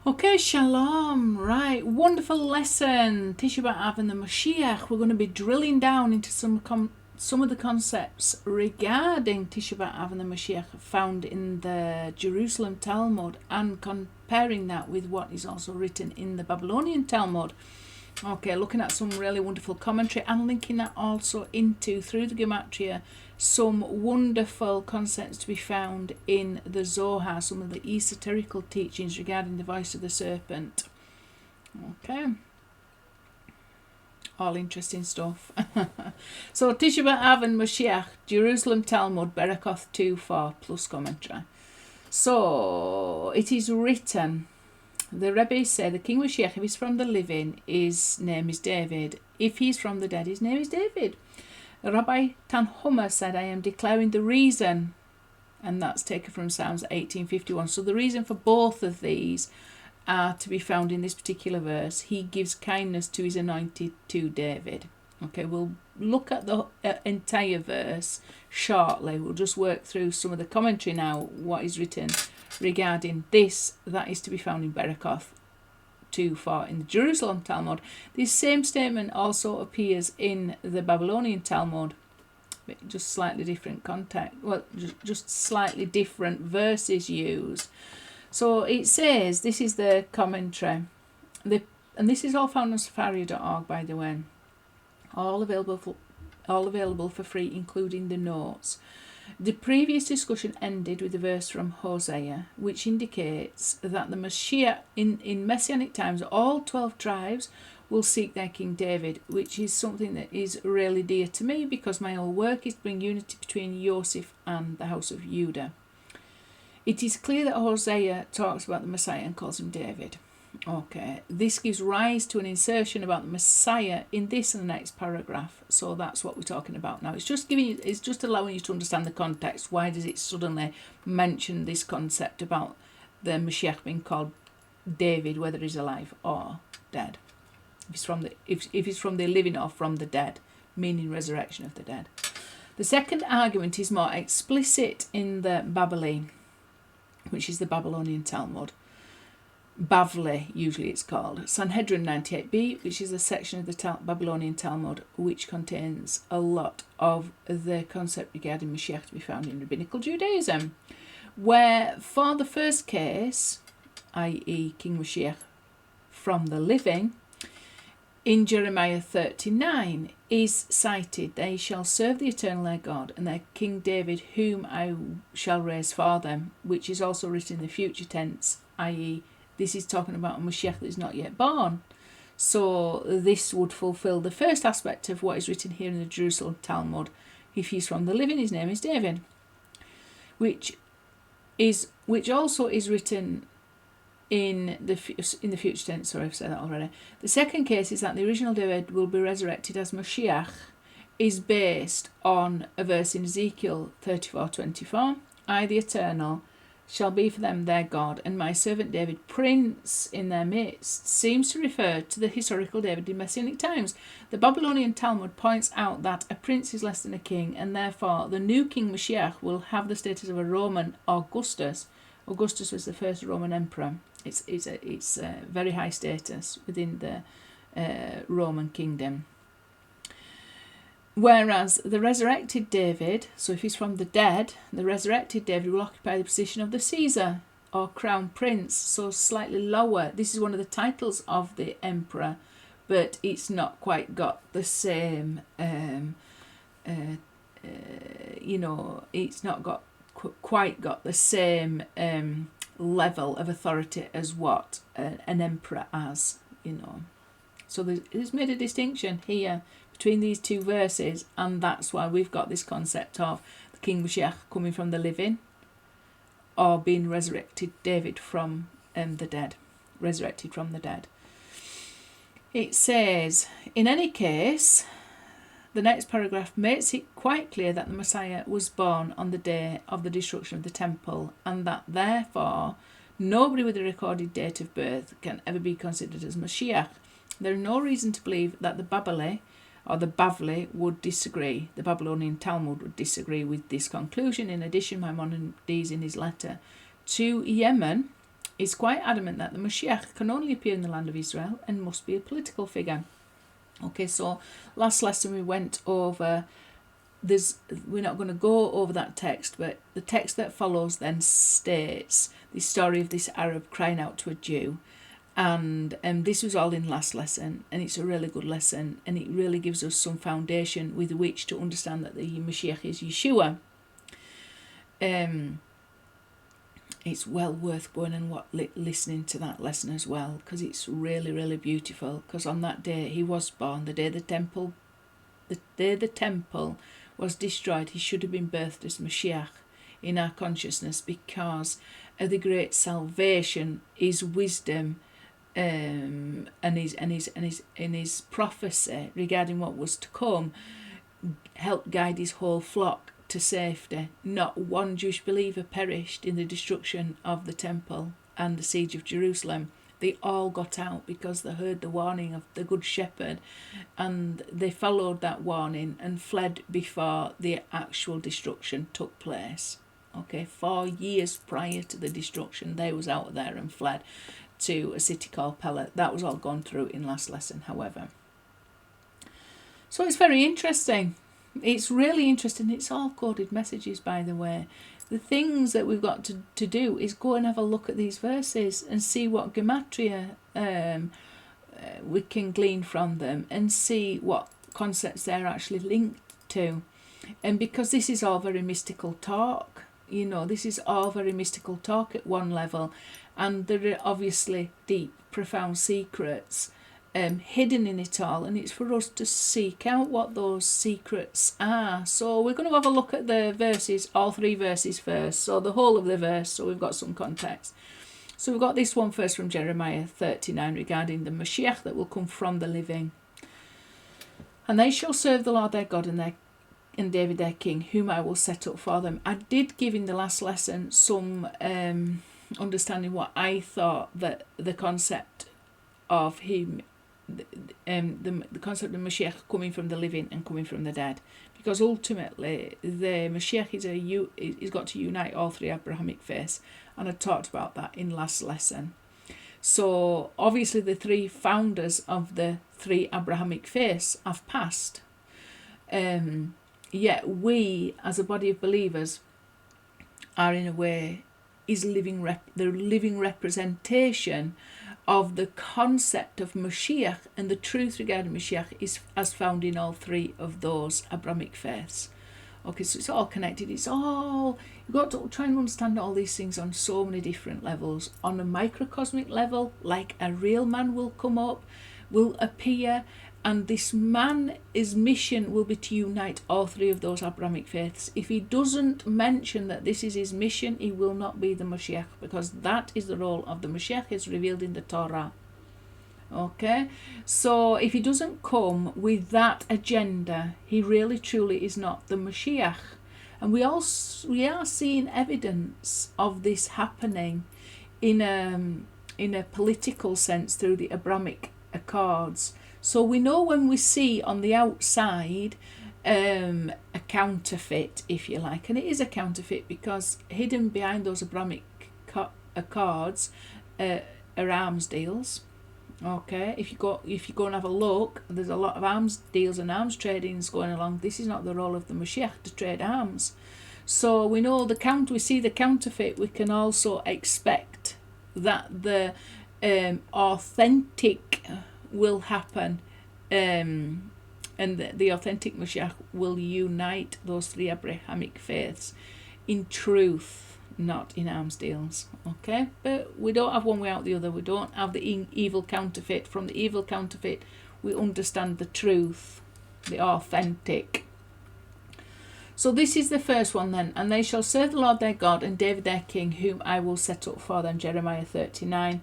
Okay, shalom. Right, wonderful lesson. Tisha B'Av and the Moshiach. We're going to be drilling down into some of the concepts regarding Tisha B'Av and the Moshiach found in the Jerusalem Talmud and comparing that with what is also written in the Babylonian Talmud. Okay, looking at some really wonderful commentary and linking that also into, through the Gematria, some wonderful concepts to be found in the Zohar, some of the esoterical teachings regarding the voice of the serpent. Okay, all interesting stuff. So Tisha B'Av and Moshiach, Jerusalem Talmud, Berakoth 2:4 plus commentary. So it is written, the Rebbis say the King Moshiach, if he's from the living, his name is David. If he's from the dead, his name is David. Rebbi Tanḥuma said, I am declaring the reason, and that's taken from Psalms 18:51. So the reason for both of these are to be found in this particular verse. He gives kindness to his anointed, to David. Okay, we'll look at the entire verse shortly. We'll just work through some of the commentary now, what is written regarding this that is to be found in Berakoth 2:4 in the Jerusalem Talmud. This same statement also appears in the Babylonian Talmud, but just slightly different context. Well, just slightly different verses used. So it says, this is the commentary, and this is all found on Safaria.org, by the way. All available for free, including the notes. The previous discussion ended with a verse from Hosea, which indicates that the Moshiach, in Messianic times, all 12 tribes will seek their King David, which is something that is really dear to me because my whole work is to bring unity between Joseph and the house of Judah. It is clear that Hosea talks about the Messiah and calls him David. Okay, this gives rise to an insertion about the Messiah in this and the next paragraph. So that's what we're talking about now. It's just allowing you to understand the context. Why does it suddenly mention this concept about the Moshiach being called David, whether he's alive or dead? If he's from the living or from the dead, meaning resurrection of the dead. The second argument is more explicit in the Babylon, which is the Babylonian Talmud. Bavli, usually it's called. Sanhedrin 98b, which is a section of the Babylonian Talmud which contains a lot of the concept regarding Mashiach to be found in Rabbinical Judaism, where for the first case, i.e. King Mashiach from the living, in Jeremiah 39 is cited, they shall serve the eternal their God and their King David whom I shall raise for them, which is also written in the future tense, i.e. this is talking about a Moshiach that is not yet born. So this would fulfill the first aspect of what is written here in the Jerusalem Talmud. If he's from the living, his name is David. Which also is written in the future tense. Sorry, I've said that already. The second case is that the original David will be resurrected as Moshiach is based on a verse in Ezekiel 34:24. I, the Eternal, shall be for them their God, and my servant David, prince in their midst, seems to refer to the historical David in Messianic times. The Babylonian Talmud points out that a prince is less than a king, and therefore the new King Moshiach will have the status of a Roman Augustus. Augustus was the first Roman emperor. It's a very high status within the Roman kingdom. Whereas the resurrected David, so if he's from the dead, the resurrected David will occupy the position of the Caesar or crown prince, so slightly lower. This is one of the titles of the emperor, but it's not quite got the same, it's not got quite got the same level of authority as what an emperor has, So there's made a distinction here between these two verses, and that's why we've got this concept of the King Moshiach coming from the living or being resurrected David from the dead, resurrected from the dead. It says, in any case, the next paragraph makes it quite clear that the Messiah was born on the day of the destruction of the temple, and that therefore nobody with a recorded date of birth can ever be considered as Moshiach. There is no reason to believe that the Bavli would disagree. The Babylonian Talmud would disagree with this conclusion. In addition, Maimonides, in his letter to Yemen, is quite adamant that the Moshiach can only appear in the land of Israel and must be a political figure. Okay, so last lesson we went over, we're not going to go over that text, but the text that follows then states the story of this Arab crying out to a Jew. And this was all in last lesson, and it's a really good lesson, and it really gives us some foundation with which to understand that the Mashiach is Yeshua. It's well worth going and listening to that lesson as well, because it's really, really beautiful. Because on that day he was born, the day the temple was destroyed, he should have been birthed as Mashiach in our consciousness, because of the great salvation, his wisdom, and his prophecy regarding what was to come helped guide his whole flock to safety. Not one Jewish believer perished in the destruction of the temple and the siege of Jerusalem. They all got out because they heard the warning of the Good Shepherd, and they followed that warning and fled before the actual destruction took place. Okay, 4 years prior to the destruction, they was out there and fled to a city called Pella. That was all gone through in last lesson, however. So it's very interesting. It's really interesting. It's all coded messages, by the way. The things that we've got to do is go and have a look at these verses and see what gematria we can glean from them, and see what concepts they're actually linked to. And because this is all very mystical talk, this is all very mystical talk at one level, and there are obviously deep, profound secrets hidden in it all, and it's for us to seek out what those secrets are. So we're going to have a look at the verses, all 3 verses first, so the whole of the verse, so we've got some context. So we've got this one first from Jeremiah 39 regarding the Mashiach that will come from the living. And they shall serve the Lord their God and David their king, whom I will set up for them. I did give in the last lesson some understanding what I thought that the concept of him, the concept of Mashiach coming from the living and coming from the dead, because ultimately the Mashiach is got to unite all 3 Abrahamic faiths, and I talked about that in last lesson. So obviously the 3 founders of the 3 Abrahamic faiths have passed, yet we as a body of believers are in a way the living representation of the concept of Moshiach, and the truth regarding Moshiach is as found in all 3 of those Abrahamic faiths. Okay, so it's all connected. You've got to try and understand all these things on so many different levels. On a microcosmic level, like a real man will appear, and this man, his mission will be to unite all 3 of those Abrahamic faiths. If he doesn't mention that this is his mission, he will not be the Mashiach, because that is the role of the Mashiach as revealed in the Torah. Okay, so if he doesn't come with that agenda, he really truly is not the Mashiach. And we are seeing evidence of this happening in a political sense through the Abrahamic Accords. So we know when we see on the outside a counterfeit, if you like, and it is a counterfeit because hidden behind those Abrahamic Accords are arms deals. Okay, if you go and have a look, there's a lot of arms deals and arms tradings going along. This is not the role of the Mashiach to trade arms. So we know we see the counterfeit. We can also expect that the authentic will happen, and the authentic Mashiach will unite those 3 Abrahamic faiths in truth, not in arms deals. Okay, but we don't have one way out the other. We don't have the evil counterfeit. From the evil counterfeit we understand the truth, the authentic. So this is the first one then. And they shall serve the Lord their God and David their king, whom I will set up for them. Jeremiah 39.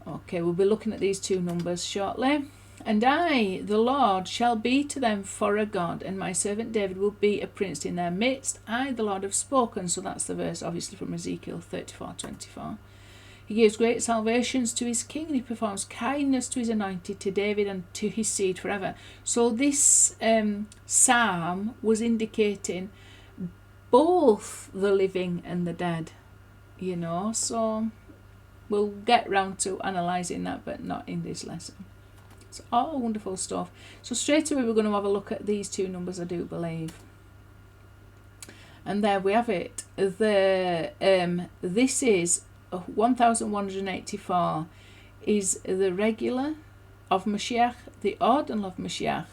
Okay, we'll be looking at these 2 numbers shortly. And I, the Lord, shall be to them for a God, and my servant David will be a prince in their midst. I, the Lord, have spoken. So that's the verse, obviously, from Ezekiel 34:24. He gives great salvations to his king, and he performs kindness to his anointed, to David and to his seed forever. So this psalm was indicating both the living and the dead, so we'll get round to analysing that, but not in this lesson. It's all wonderful stuff. So straight away we're going to have a look at these two numbers, I do believe. And there we have it. This is 1184 is the regular of Moshiach, the ordinal of Moshiach,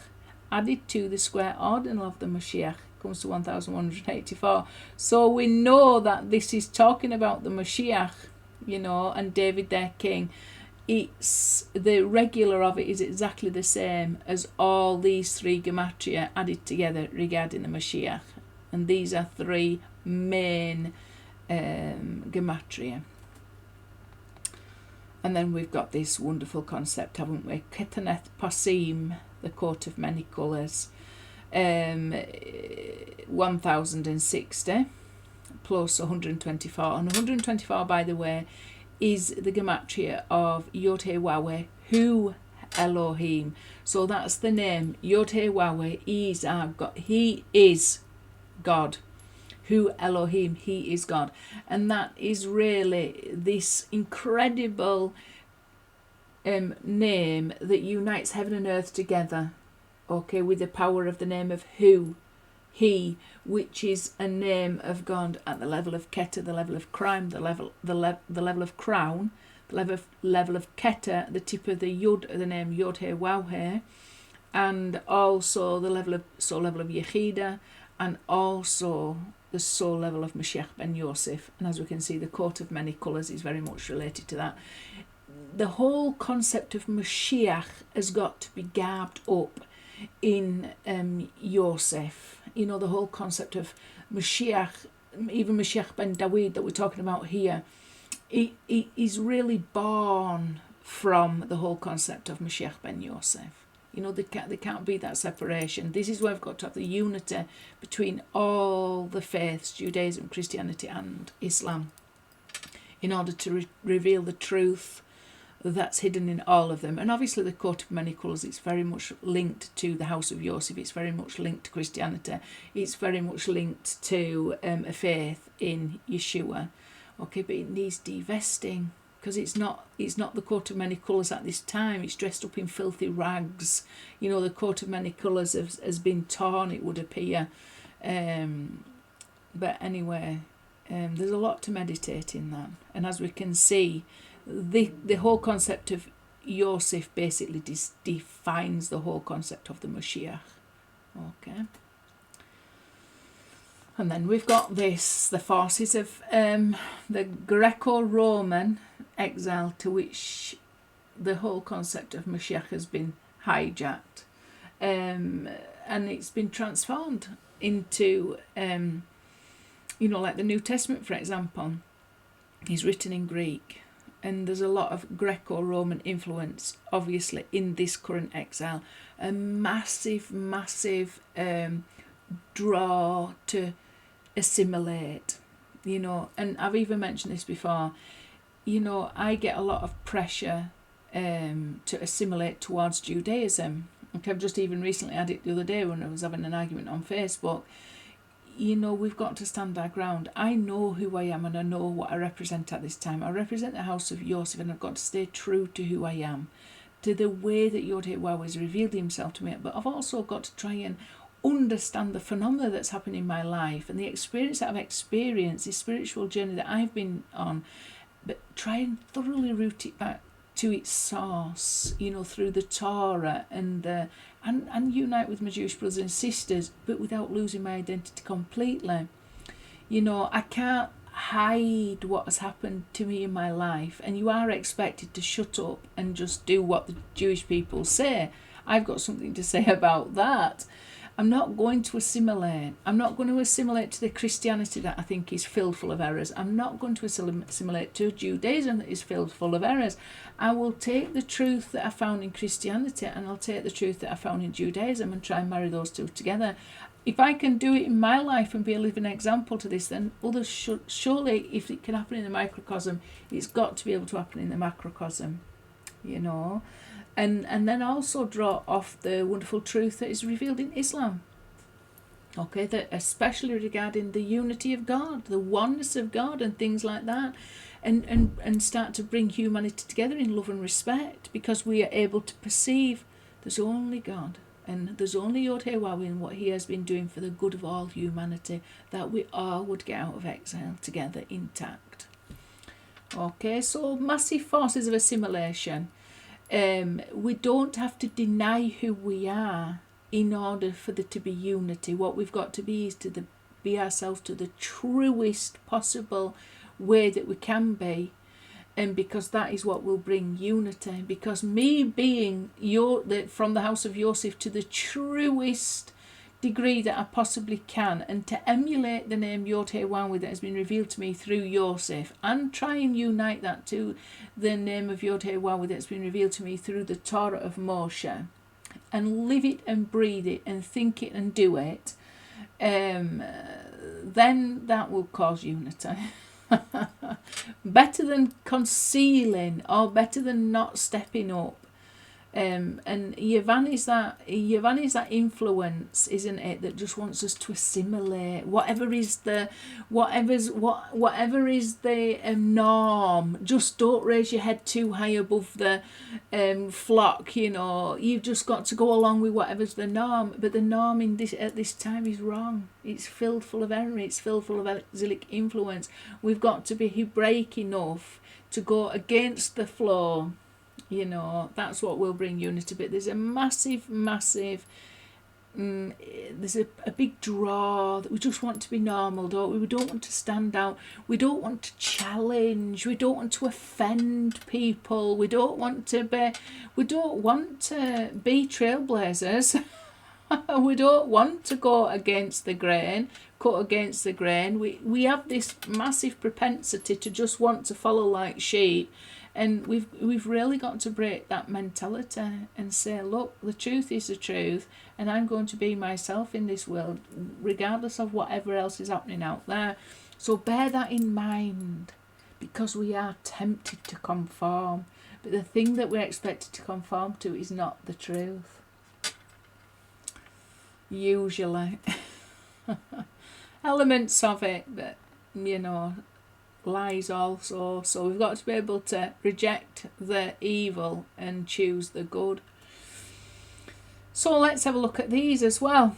added to the square ordinal of the Moshiach, comes to 1184. So we know that this is talking about the Moshiach, and David their king. It's the regular of it is exactly the same as all these three gematria added together regarding the Moshiach. And these are three main gematria. And then we've got this wonderful concept, haven't we? Ketaneth Pasim, the coat of many colours. 1060 plus 124. And 124, by the way, is the gematria of Yod He Waweh, Hu Elohim. So that's the name. Yod He Waweh is our God. He is God. Hu Elohim, he is God. And that is really this incredible name that unites heaven and earth together, okay, with the power of the name of Hu, he, which is a name of God at the level of Keter, the level of crime, the level of crown, the level of Keter, the tip of the Yud, the name Yod He Waweh, and also the level of Yechida, and also the soul level of Moshiach Ben Yosef. And as we can see, the coat of many colours is very much related to that. The whole concept of Moshiach has got to be garbed up in Yosef. The whole concept of Moshiach, even Moshiach Ben David that we're talking about here, it is really born from the whole concept of Moshiach Ben Yosef. There can't be that separation. This is where we've got to have the unity between all the faiths, Judaism, Christianity and Islam, in order to reveal the truth that's hidden in all of them. And obviously the coat of many colours, it's very much linked to the house of Yosef, it's very much linked to Christianity, it's very much linked to a faith in Yeshua. Okay, but it needs divesting, because it's not the coat of many colours at this time. It's dressed up in filthy rags. The coat of many colours has been torn, it would appear. But anyway, there's a lot to meditate in that. And as we can see, the whole concept of Yosef basically defines the whole concept of the Moshiach. Okay. And then we've got the forces of the Greco-Roman exile, to which the whole concept of Moshiach has been hijacked, and it's been transformed into, like the New Testament, for example, is written in Greek, and there's a lot of Greco-Roman influence, obviously, in this current exile. A massive draw to assimilate, and I've even mentioned this before. I get a lot of pressure to assimilate towards Judaism. Okay, I've just even recently had it the other day when I was having an argument on Facebook. We've got to stand our ground. I know who I am and I know what I represent at this time. I represent the house of Yosef, and I've got to stay true to who I am, to the way that Yod He Waweh has revealed himself to me. But I've also got to try and understand the phenomena that's happened in my life and the experience that I've experienced, the spiritual journey that I've been on, but try and thoroughly root it back to its source, through the Torah, and unite with my Jewish brothers and sisters, but without losing my identity completely. I can't hide what has happened to me in my life, and you are expected to shut up and just do what the Jewish people say. I've got something to say about that. I'm not going to assimilate. I'm not going to assimilate to the Christianity that I think is filled full of errors. I'm not going to assimilate to Judaism that is filled full of errors. I will take the truth that I found in Christianity and I'll take the truth that I found in Judaism and try and marry those two together. If I can do it in my life and be a living example to this, then others should. Surely, if it can happen in the microcosm, it's got to be able to happen in the macrocosm, And then also draw off the wonderful truth that is revealed in Islam. Okay, that especially regarding the unity of God, the oneness of God, and things like that, and start to bring humanity together in love and respect, because we are able to perceive there's only God and there's only Yod Heh Waw in what He has been doing for the good of all humanity, that we all would get out of exile together intact. Okay, so massive forces of assimilation. We don't have to deny who we are in order for there to be unity. What we've got to be is to be ourselves to the truest possible way that we can be, and because that is what will bring unity. Because me being from the house of Yosef to the truest degree that I possibly can, and to emulate the name Yod Heh Waw that has been revealed to me through Yosef, and try and unite that to the name of Yod Heh Waw that's been revealed to me through the Torah of Moshe, and live it and breathe it and think it and do it, then that will cause unity. Better than concealing, or better than not stepping up. And Yavan is that influence, isn't it, that just wants us to assimilate whatever is the norm. Just don't raise your head too high above the flock. You've just got to go along with whatever's the norm. But the norm at this time is wrong. It's filled full of error. It's filled full of exilic influence. We've got to be Hebraic enough to go against the flow. That's what will bring unity. But there's a massive, there's a big draw that we just want to be normal, don't we? We don't want to stand out. We don't want to challenge. We don't want to offend people. We don't want to be trailblazers. We don't want to go against the grain, cut against the grain. We have this massive propensity to just want to follow like sheep. And we've really got to break that mentality and say, look, the truth is the truth, and I'm going to be myself in this world, regardless of whatever else is happening out there. So bear that in mind, because we are tempted to conform. But the thing that we're expected to conform to is not the truth. Usually. Elements of it, but, lies also. So we've got to be able to reject the evil and choose the good. So let's have a look at these as well.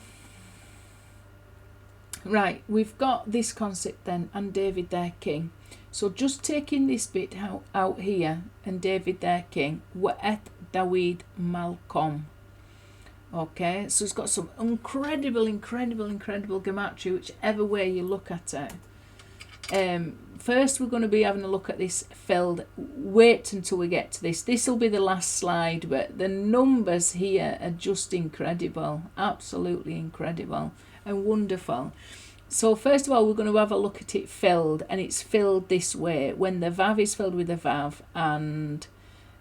Right, we've got this concept then, and David their king. So just taking this bit out here, and David their king, wept David Malcolm. Okay, so it's got some incredible gematria, whichever way you look at it. First, we're going to be having a look at this filled. Wait until we get to this. This will be the last slide, but the numbers here are just incredible. Absolutely incredible and wonderful. So first of all, we're going to have a look at it filled, and it's filled this way. When the Vav is filled with a Vav, and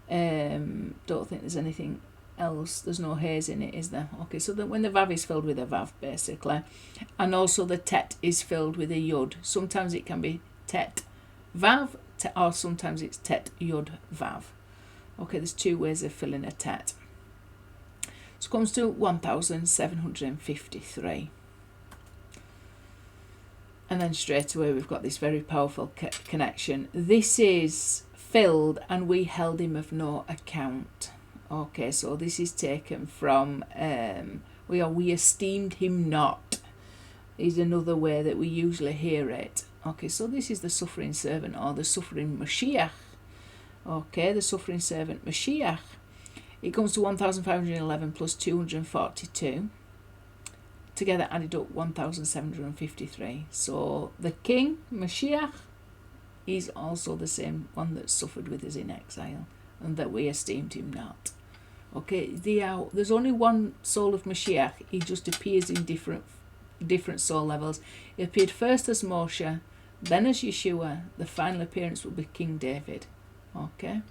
don't think there's anything else. There's no haze in it, is there? Okay, so that when the Vav is filled with a Vav, basically, and also the Tet is filled with a Yod. Sometimes it can be Tet Vav, or sometimes it's Tet Yod Vav. Okay, there's two ways of filling a Tet. So it comes to 1753. And then straight away we've got this very powerful connection. This is filled, and we held him of no account. Okay, so this is taken from we esteemed him not, is another way that we usually hear it. Okay, so this is the suffering servant, or the suffering Moshiach. Okay, the suffering servant Moshiach. It comes to 1511 plus 242. Together added up 1753. So the king, Moshiach, is also the same one that suffered with us in exile, and that we esteemed him not. Okay, there's only one soul of Moshiach. He just appears in different soul levels. He appeared first as Moshe, then as Yeshua. The final appearance will be King David. Okay,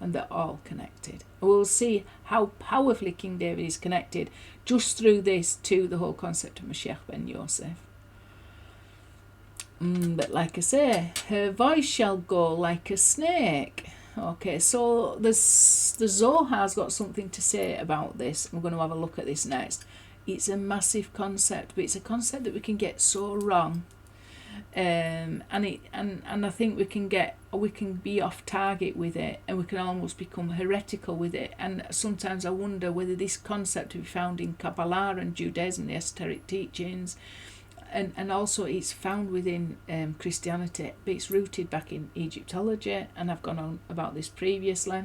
and they're all connected. We'll see how powerfully King David is connected just through this to the whole concept of Moshiach Ben Yosef. But like I say, her voice shall go like a snake. Okay, so the Zohar's got something to say about this. We're going to have a look at this next. it's a massive concept, but it's a concept that we can get so wrong. And I think we can be off target with it, and we can almost become heretical with it. And sometimes I wonder whether this concept to be found in Kabbalah and Judaism, the esoteric teachings, and also it's found within Christianity, but it's rooted back in Egyptology, and I've gone on about this previously.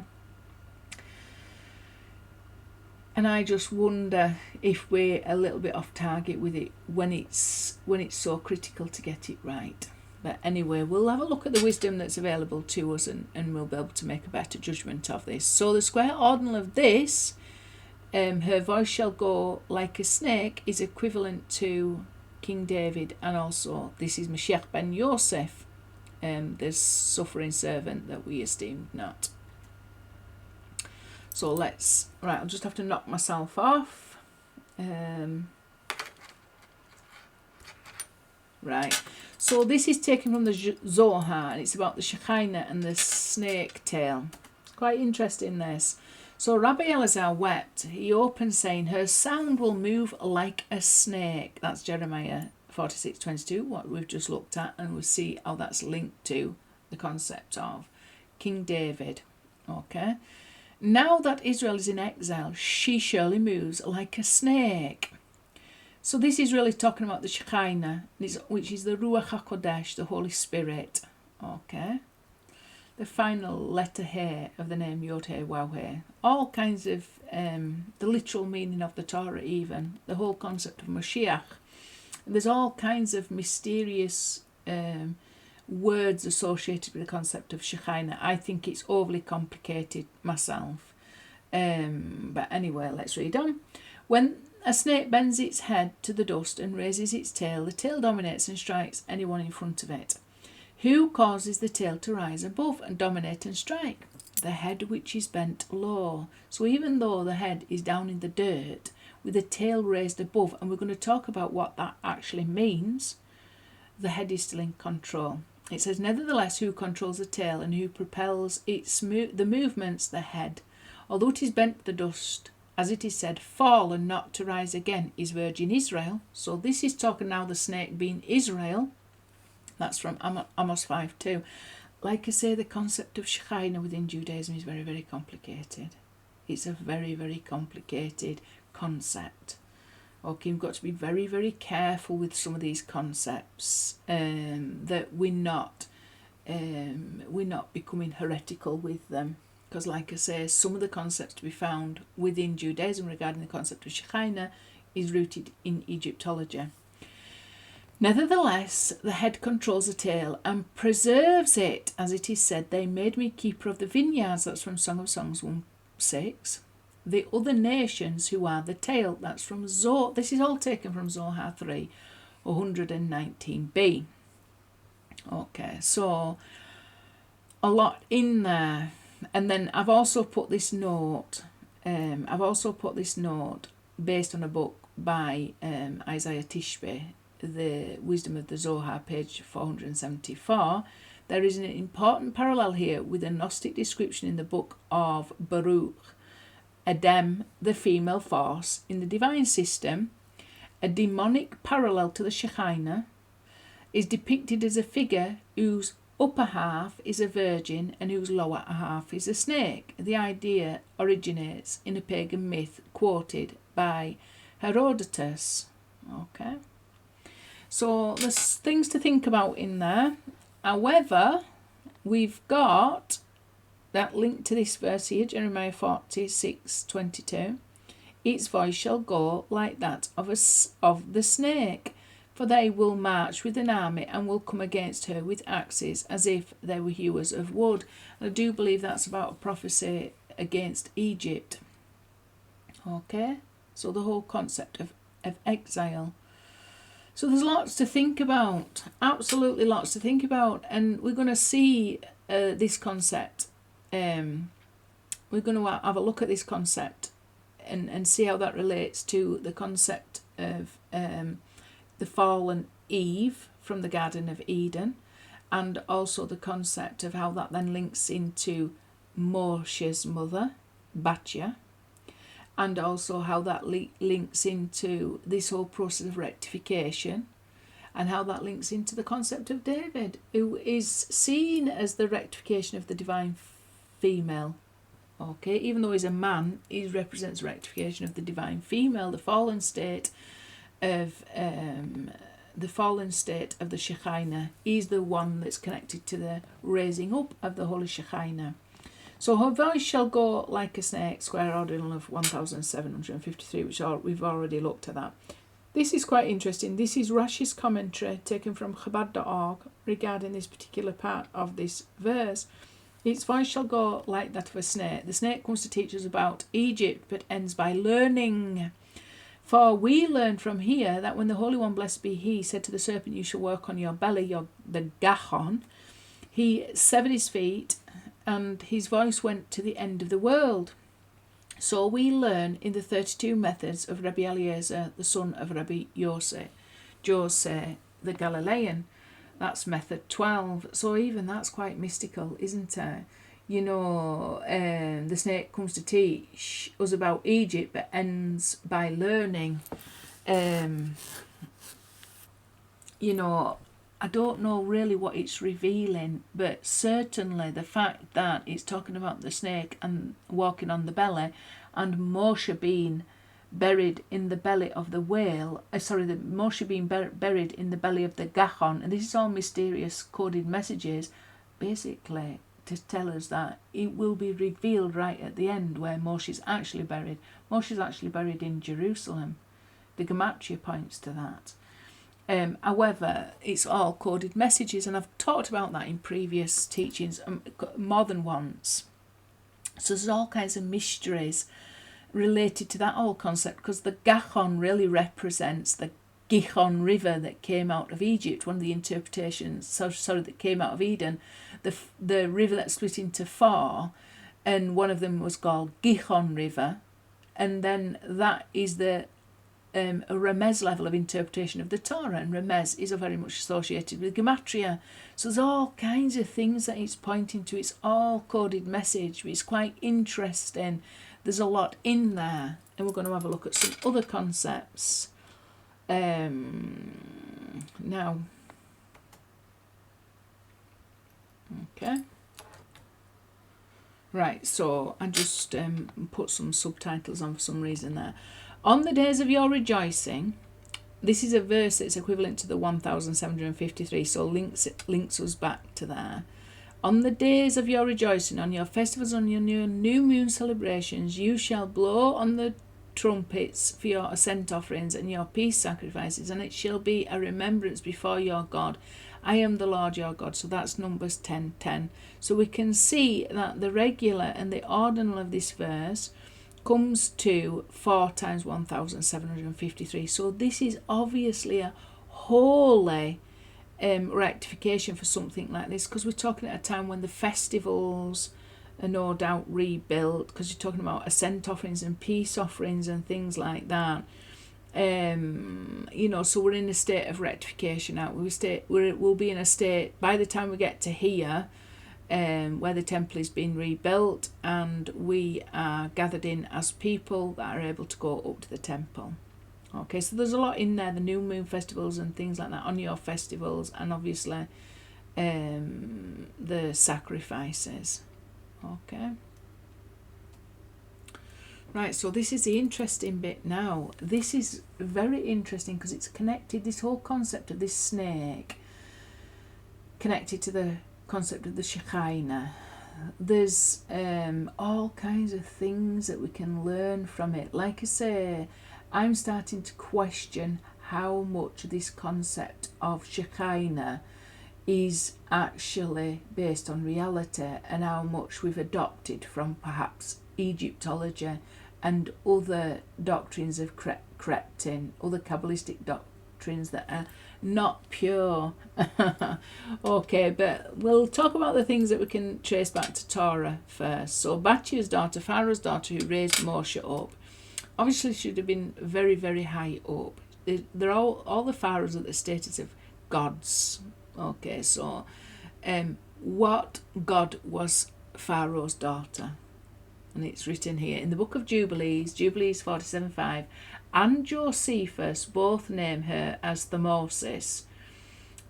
And I just wonder if we're a little bit off target with it when it's so critical to get it right. But anyway, we'll have a look at the wisdom that's available to us, and we'll be able to make a better judgment of this. So the square ordinal of this, her voice shall go like a snake, is equivalent to King David, and also this is Moshiach Ben Yosef, the suffering servant that we esteemed not. So I'll just have to knock myself off. Right, so this is taken from the Zohar, and it's about the Shekinah and the snake tail. It's quite interesting, this. So Rabbi Elazar wept. He opened saying, her sound will move like a snake. That's Jeremiah 46:22, what we've just looked at, and we'll see how that's linked to the concept of King David. Okay. Now that Israel is in exile, she surely moves like a snake. So this is really talking about the Shekinah, which is the Ruach HaKodesh, the Holy Spirit. Okay. The final letter here of the name Yod He Waw He. All kinds of, the literal meaning of the Torah even, the whole concept of Moshiach. There's all kinds of mysterious words associated with the concept of Shekinah. I think it's overly complicated myself. But anyway, let's read on. When a snake bends its head to the dust and raises its tail, the tail dominates and strikes anyone in front of it. Who causes the tail to rise above and dominate and strike? The head which is bent low. So even though the head is down in the dirt, with the tail raised above, and we're going to talk about what that actually means, the head is still in control. It says, nevertheless, who controls the tail and who propels the movements, the head. Although it is bent to the dust, as it is said, fall and not to rise again, is virgin Israel. So this is talking now the snake being Israel. That's from Amos 5:2. Like I say, the concept of Shekinah within Judaism is very, very complicated. It's a very, very complicated concept. Okay, we've got to be very, very careful with some of these concepts, that we're not becoming heretical with them. Because, like I say, some of the concepts to be found within Judaism regarding the concept of Shekinah is rooted in Egyptology. Nevertheless, the head controls the tail and preserves it, as it is said, they made me keeper of the vineyards. That's from Song of Songs 1:6. The other nations who are the tail. That's from Zohar. This is all taken from Zohar 3, 119b. Okay, so a lot in there. And then I've also put this note. Based on a book by Isaiah Tishbe, The Wisdom of the Zohar, page 474. There is an important parallel here with a Gnostic description in the book of Baruch. Adem, the female force in the divine system, a demonic parallel to the Shekinah, is depicted as a figure whose upper half is a virgin and whose lower half is a snake. The idea originates in a pagan myth quoted by Herodotus. Okay, so there's things to think about in there. However, we've got that link to this verse here, Jeremiah 46:22. Its voice shall go like that of the snake, for they will march with an army and will come against her with axes, as if they were hewers of wood. And I do believe that's about a prophecy against Egypt. Okay, so the whole concept of exile. So there's lots to think about, absolutely lots to think about, and we're going to see this concept. We're going to have a look at this concept and see how that relates to the concept of the fallen Eve from the Garden of Eden, and also the concept of how that then links into Moshe's mother, Batya, and also how that links into this whole process of rectification, and how that links into the concept of David, who is seen as the rectification of the divine female. Okay, even though he's a man, he represents rectification of the divine female, the fallen state of the Shekinah. He's the one that's connected to the raising up of the Holy Shekinah. So her voice shall go like a snake, square ordinal of 1753, which we've already looked at that. This is quite interesting. This is Rashi's commentary taken from Chabad.org regarding this particular part of this verse. Its voice shall go like that of a snake. The snake comes to teach us about Egypt, but ends by learning. For we learn from here that when the Holy One, blessed be He, said to the serpent, you shall work on your belly, the gachon, he severed his feet, and his voice went to the end of the world. So we learn in the 32 methods of Rabbi Elazar, the son of Rabbi Yosef, the Galilean. That's method 12. So even that's quite mystical, isn't it? You know, the snake comes to teach us about Egypt, but ends by learning. You know, I don't know really what it's revealing, but certainly the fact that it's talking about the snake and walking on the belly, and Moshe being buried in the belly of the whale, Moshe being buried in the belly of the gachon, and this is all mysterious coded messages, basically to tell us that it will be revealed right at the end where Moshe's actually buried. Moshe's actually buried in Jerusalem. The Gematria points to that. However, it's all coded messages, and I've talked about that in previous teachings more than once. So there's all kinds of mysteries related to that whole concept, because the Gachon really represents the Gihon river that came out of Egypt. One of the interpretations, that came out of Eden, the river that split into four, and one of them was called Gihon River, and then that is the a Remez level of interpretation of the Torah, and Remez is very much associated with Gematria. So there's all kinds of things that it's pointing to. It's all coded message, but it's quite interesting. There's a lot in there, and we're going to have a look at some other concepts now. Okay. Right, so I just put some subtitles on for some reason there. On the days of your rejoicing, this is a verse that's equivalent to the 1753, so links us back to there. On the days of your rejoicing, on your festivals, on your new moon celebrations, you shall blow on the trumpets for your ascent offerings and your peace sacrifices, and it shall be a remembrance before your God. I am the Lord your God. So that's Numbers 10:10. So we can see that the regular and the ordinal of this verse comes to 4 times 1753. So this is obviously a holy rectification for something like this, because we're talking at a time when the festivals are no doubt rebuilt, because you're talking about ascent offerings and peace offerings and things like that. So we're in a state of rectification now. We'll be in a state by the time we get to here, where the temple is being rebuilt, and we are gathered in as people that are able to go up to the temple. Okay, so there's a lot in there, the new moon festivals and things like that on your festivals, and obviously the sacrifices. Okay. Right, so this is the interesting bit now. This is very interesting because it's connected, this whole concept of this snake, connected to the concept of the Shekinah. There's all kinds of things that we can learn from it. Like I say, I'm starting to question how much this concept of Shekinah is actually based on reality, and how much we've adopted from perhaps Egyptology and other doctrines have crept in, other Kabbalistic doctrines that are not pure. Okay, but we'll talk about the things that we can trace back to Torah first. So Batya's daughter, Pharaoh's daughter, who raised Moshe up, obviously should have been very, very high up. They're all the pharaohs at the status of gods. Okay, so what god was Pharaoh's daughter? and it's written here in the book of Jubilees 47:5, and Josephus both name her as Thermosis.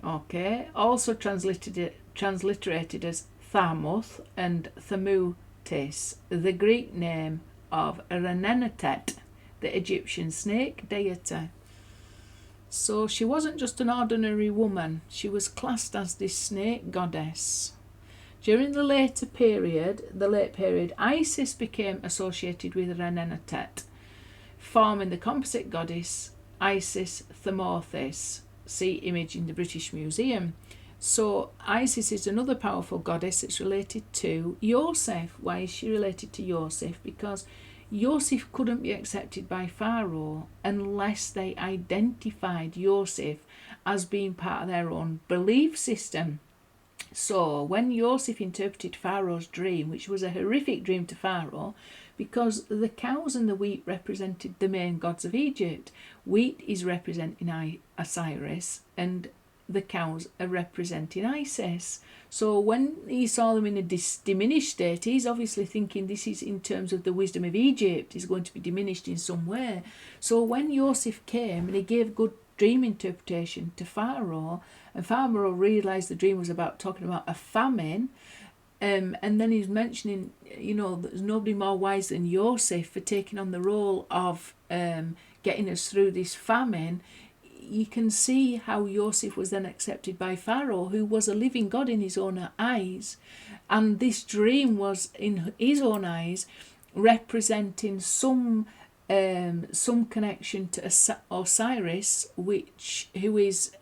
Okay, also transliterated as Tharmuth and Thermutis, the Greek name of Renenetet, the Egyptian snake deity. So she wasn't just an ordinary woman, she was classed as this snake goddess. During the late period, Isis became associated with Renenetet, forming the composite goddess Isis Thermothis. See image in the British Museum. So Isis is another powerful goddess that's related to Yosef. Why is she related to Yosef? Because Yosef couldn't be accepted by Pharaoh unless they identified Yosef as being part of their own belief system. So when Yosef interpreted Pharaoh's dream, which was a horrific dream to Pharaoh, because the cows and the wheat represented the main gods of Egypt. Wheat is representing Osiris and the cows are representing Isis. So when he saw them in a diminished state, he's obviously thinking this is in terms of the wisdom of Egypt, is going to be diminished in some way. So when Joseph came and he gave good dream interpretation to Pharaoh, and Pharaoh realised the dream was talking about a famine, and then he's mentioning, there's nobody more wise than Joseph for taking on the role of getting us through this famine. You can see how Joseph was then accepted by Pharaoh, who was a living God in his own eyes. And this dream was, in his own eyes, representing some connection to Osiris, who is,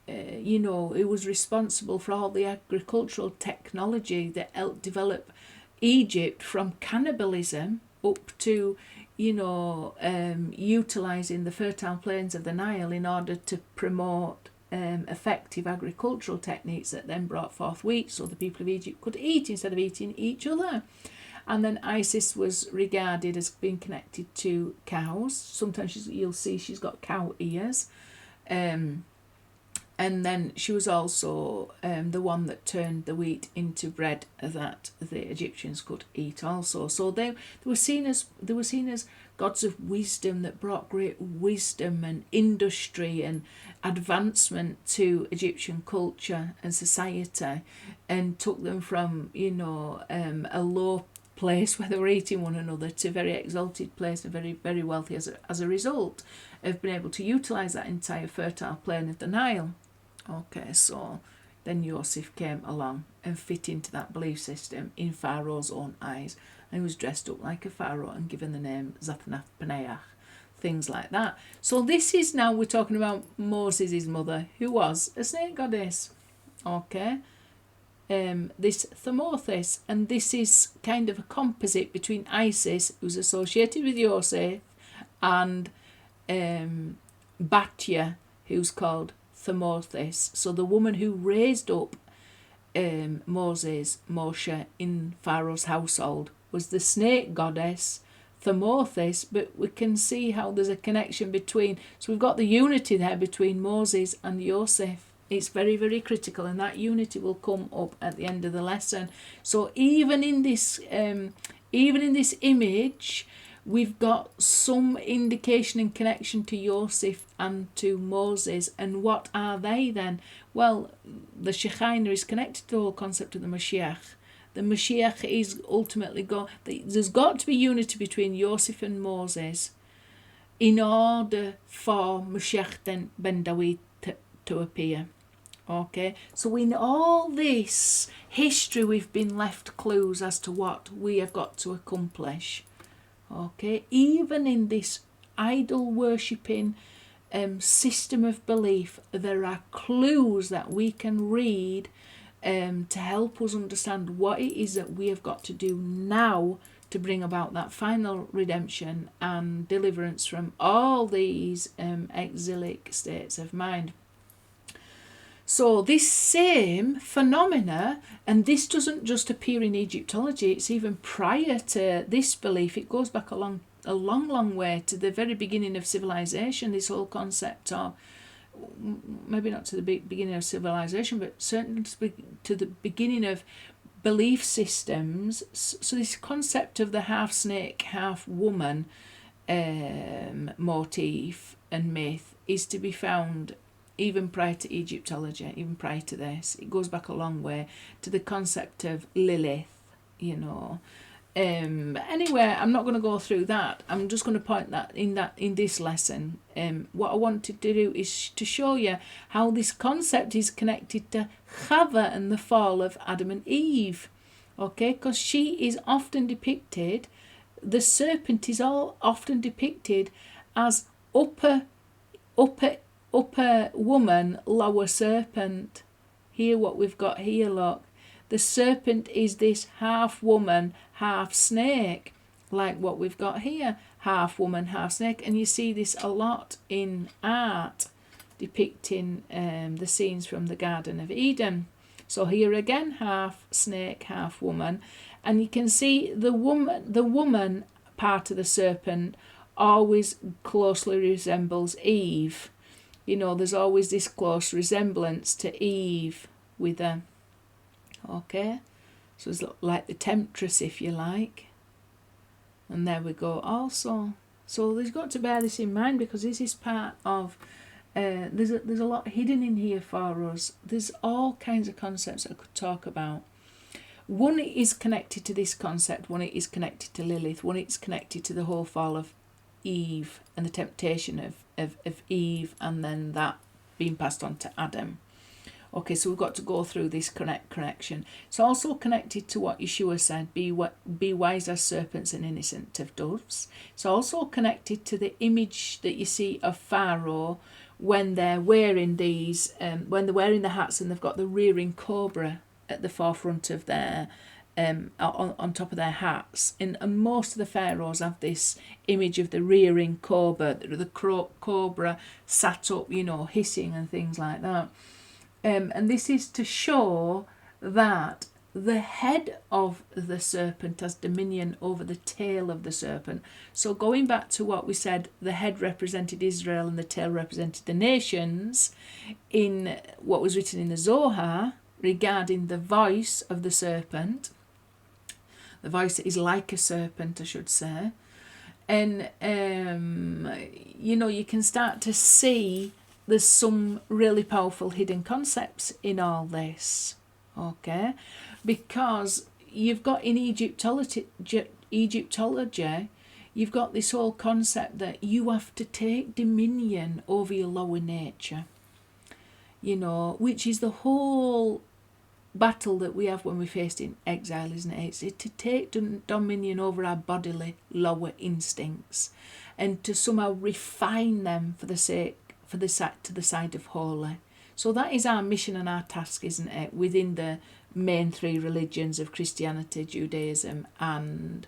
who was responsible for all the agricultural technology that helped develop Egypt from cannibalism up to utilising the fertile plains of the Nile in order to promote effective agricultural techniques that then brought forth wheat so the people of Egypt could eat instead of eating each other. And then Isis was regarded as being connected to cows. Sometimes you'll see she's got cow ears. And then she was also the one that turned the wheat into bread that the Egyptians could eat also. So they were seen as gods of wisdom that brought great wisdom and industry and advancement to Egyptian culture and society, and took them from a low place where they were eating one another to a very exalted place and very, very wealthy as a result of being able to utilise that entire fertile plain of the Nile. Okay, so then Joseph came along and fit into that belief system in Pharaoh's own eyes, and he was dressed up like a pharaoh and given the name Zaphnath Paneach, things like that. So this is now, we're talking about Moses' mother, who was a snake goddess. Okay, this Thermothis, and this is kind of a composite between Isis, who's associated with Joseph, and Batya, who's called Thermothis. So the woman who raised up Moshe in Pharaoh's household was the snake goddess Thermothis, but we can see how there's a connection between, so we've got the unity there between Moses and Joseph. It's very, very critical, and that unity will come up at the end of the lesson. So even in this image, we've got some indication and connection to Joseph and to Moses. And what are they then? Well, the Shekinah is connected to the whole concept of the Moshiach. The Moshiach is ultimately there's got to be unity between Joseph and Moses in order for Moshiach Ben David to appear. Okay, so in all this history we've been left clues as to what we have got to accomplish. Okay, even in this idol worshipping system of belief, there are clues that we can read to help us understand what it is that we have got to do now to bring about that final redemption and deliverance from all these exilic states of mind. So this same phenomena, and this doesn't just appear in Egyptology, it's even prior to this belief. It goes back a long way to the very beginning of civilization, this whole concept of, maybe not to the beginning of civilization, but certainly to the beginning of belief systems. So this concept of the half snake, half woman motif and myth is to be found even prior to Egyptology, even prior to this. It goes back a long way to the concept of Lilith, you know. But anyway, I'm not going to go through that. I'm just going to point that in this lesson. What I wanted to do is to show you how this concept is connected to Chava and the fall of Adam and Eve. Okay, because she is often depicted, the serpent is all often depicted as upper woman, lower serpent. Here, what we've got here, look. The serpent is this half woman, half snake, like what we've got here, half woman, half snake. And you see this a lot in art depicting the scenes from the Garden of Eden. So here again, half snake, half woman. And you can see the woman part of the serpent always closely resembles Eve. You know, there's always this close resemblance to Eve with her. Okay, so it's like the temptress, if you like. And there we go also. So there's got to bear this in mind, because this is part of, there's a lot hidden in here for us. There's all kinds of concepts I could talk about. One is connected to this concept, one is connected to Lilith, one is connected to the whole fall of Eve and the temptation of Eve, and then that being passed on to Adam. Okay, so we've got to go through this connection. It's also connected to what Yeshua said, be wise as serpents and innocent of doves. It's also connected to the image that you see of Pharaoh when they're wearing these, when they're wearing the hats and they've got the rearing cobra at the forefront of their, on top of their hats. And most of the pharaohs have this image of the rearing cobra, the cobra sat up, you know, hissing and things like that. And this is to show that the head of the serpent has dominion over the tail of the serpent. So going back to what we said, the head represented Israel and the tail represented the nations, in what was written in the Zohar regarding the voice of the serpent. The voice is like a serpent, I should say. And, you know, you can start to see there's some really powerful hidden concepts in all this, okay? Because you've got in Egyptology, you've got this whole concept that you have to take dominion over your lower nature, you know, which is the whole battle that we have when we're faced in exile, isn't it? It's to take dominion over our bodily lower instincts and to somehow refine them to the side of holy. So that is our mission and our task, isn't it, within the main three religions of Christianity, Judaism and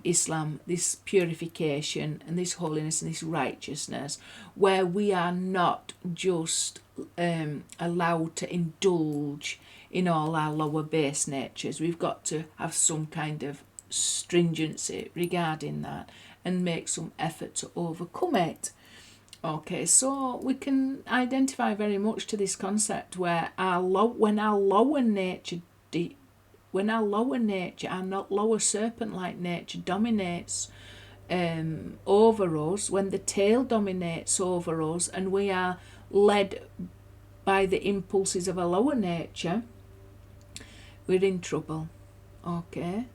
Islam, this purification and this holiness and this righteousness, where we are not just allowed to indulge in all our lower base natures. We've got to have some kind of stringency regarding that and make some effort to overcome it. Okay, so we can identify very much to this concept where when our lower nature, our not lower serpent-like nature dominates over us, when the tail dominates over us, and we are led by the impulses of a lower nature, we're in trouble. Okay.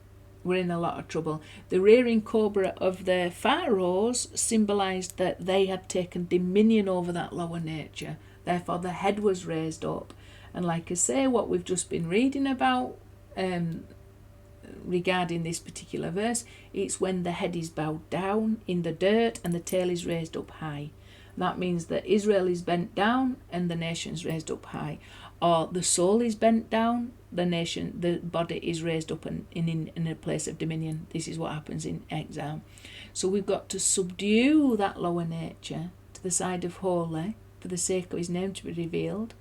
We're in a lot of trouble. The rearing cobra of the pharaohs symbolised that they had taken dominion over that lower nature. Therefore, the head was raised up. And like I say, what we've just been reading about regarding this particular verse, it's when the head is bowed down in the dirt and the tail is raised up high. That means that Israel is bent down and the nation's raised up high. Or the soul is bent down, the body is raised up in a place of dominion. This is what happens in exile. So we've got to subdue that lower nature to the side of holy for the sake of his name to be revealed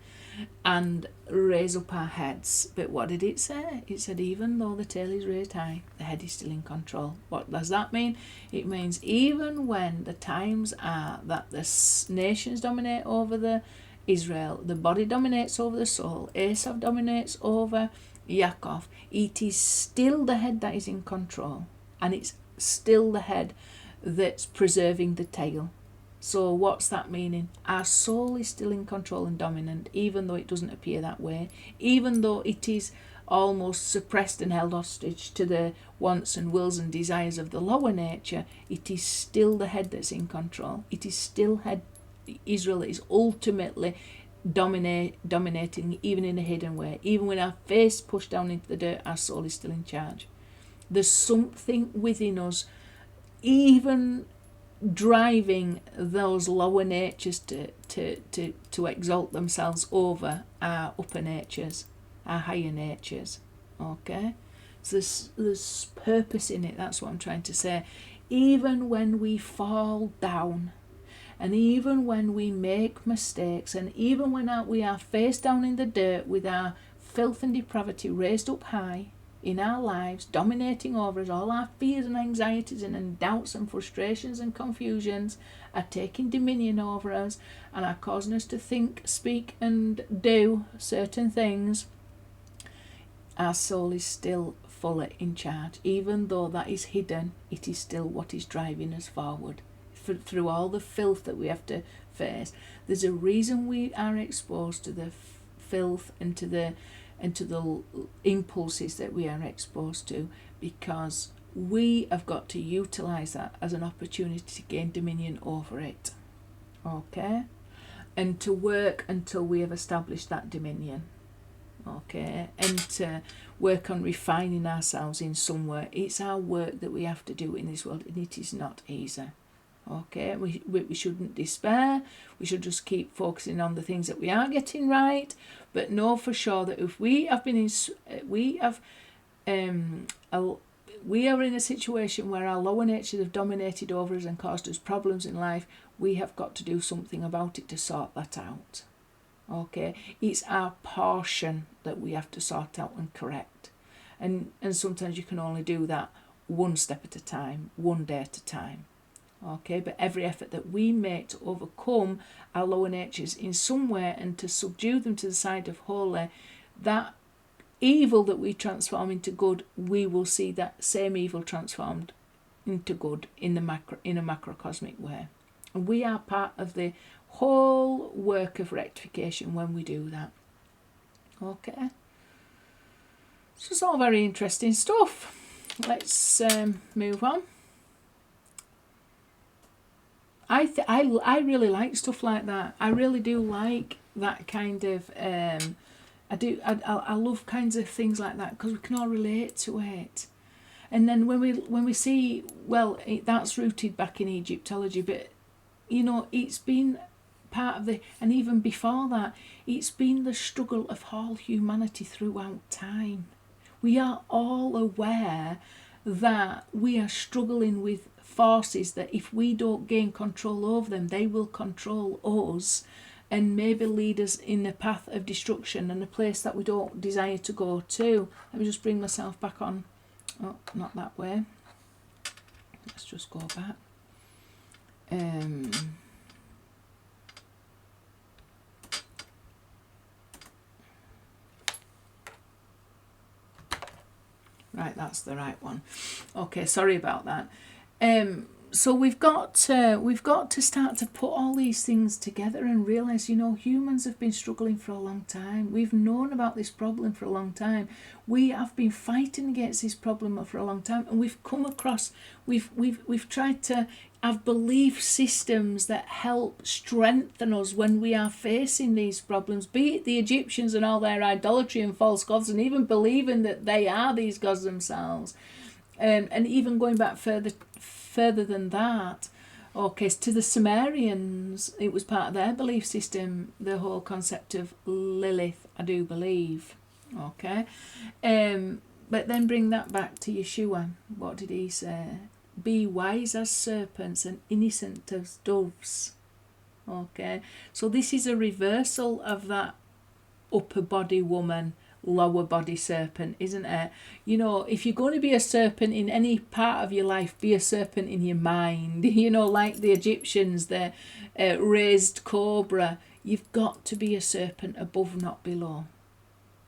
and raise up our heads. But what did it say? It said even though the tail is raised high, the head is still in control. What does that mean? It means even when the times are that the nations dominate over the Israel, the body dominates over the soul, Esav dominates over Yaakov, it is still the head that is in control, and it's still the head that's preserving the tail. So what's that meaning? Our soul is still in control and dominant, even though it doesn't appear that way, even though it is almost suppressed and held hostage to the wants and wills and desires of the lower nature. It is still the head that's in control. It is still head Israel that is ultimately dominating, even in a hidden way. Even when our face pushed down into the dirt, our soul is still in charge. There's something within us, even driving those lower natures to exalt themselves over our upper natures, our higher natures. Okay, so there's purpose in it. That's what I'm trying to say. Even when we fall down, and even when we make mistakes, and even when we are face down in the dirt with our filth and depravity raised up high in our lives, dominating over us, all our fears and anxieties and doubts and frustrations and confusions are taking dominion over us and are causing us to think, speak and do certain things, our soul is still fully in charge. Even though that is hidden, it is still what is driving us forward. Through all the filth that we have to face, there's a reason we are exposed to the filth and to the impulses that we are exposed to, because we have got to utilize that as an opportunity to gain dominion over it. Okay, and to work until we have established that dominion. Okay, and to work on refining ourselves in some way. It's our work that we have to do in this world, and it is not easy. Okay, we shouldn't despair. We should just keep focusing on the things that we are getting right, but know for sure that if we are in a situation where our lower natures have dominated over us and caused us problems in life, we have got to do something about it to sort that out. Okay, it's our portion that we have to sort out and correct, and sometimes you can only do that one step at a time, one day at a time. Okay, but every effort that we make to overcome our lower natures in some way and to subdue them to the side of holy, that evil that we transform into good, we will see that same evil transformed into good in a macrocosmic way. And we are part of the whole work of rectification when we do that. Okay, so it's all very interesting stuff. Let's move on. I really like stuff like that. I really do like that kind of. I love kinds of things like that because we can all relate to it. And then when we see, that's rooted back in Egyptology, but it's been part of and even before that, it's been the struggle of all humanity throughout time. We are all aware that we are struggling with forces that if we don't gain control over them, they will control us and maybe lead us in a path of destruction and a place that we don't desire to go to. Let me just bring myself back on. Oh, not that way. Let's just go back. Right, that's the right one. Okay, sorry about that. So we've got to start to put all these things together and realise, humans have been struggling for a long time. We've known about this problem for a long time. We have been fighting against this problem for a long time, and we've come across, we've tried to have belief systems that help strengthen us when we are facing these problems, be it the Egyptians and all their idolatry and false gods, and even believing that they are these gods themselves. And even going back further than that, okay, to the Sumerians, it was part of their belief system, the whole concept of Lilith, I do believe. Okay, but then bring that back to Yeshua. What did he say? Be wise as serpents and innocent as doves. Okay, so this is a reversal of that upper body woman, lower body serpent, isn't it? If you're going to be a serpent in any part of your life, be a serpent in your mind. Like the Egyptians, the raised cobra. You've got to be a serpent above, not below.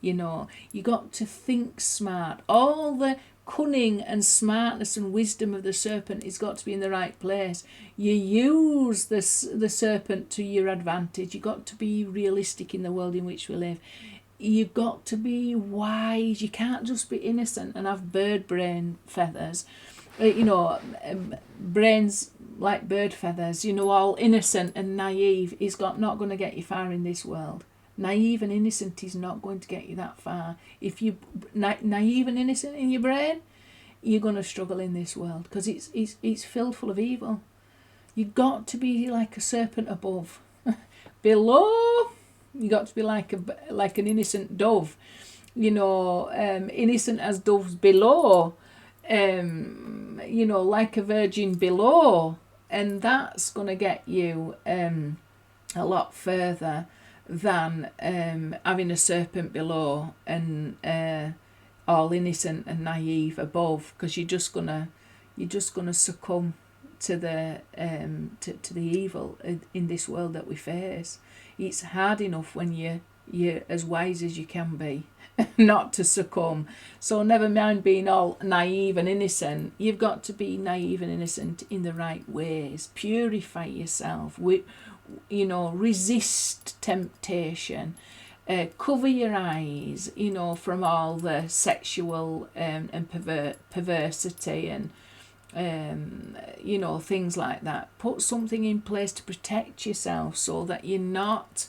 You know, you got to think smart. All the cunning and smartness and wisdom of the serpent has got to be in the right place. You use the serpent to your advantage. You've got to be realistic in the world in which we live. You've got to be wise. You can't just be innocent and have bird brain feathers. Brains like bird feathers, all innocent and naive is not going to get you far in this world. Naive and innocent is not going to get you that far. If you naive and innocent in your brain, you're going to struggle in this world because it's filled full of evil. You've got to be like a serpent above. Below, you got to be like an innocent dove. Innocent as doves below. Like a virgin below, and that's going to get you a lot further than having a serpent below and all innocent and naive above, because you're just gonna succumb to the evil in this world that we face. It's hard enough when you're as wise as you can be not to succumb. So never mind being all naive and innocent. You've got to be naive and innocent in the right ways. Purify yourself. Resist temptation. Cover your eyes, from all the sexual and perversity and things like that. Put something in place to protect yourself so that you're not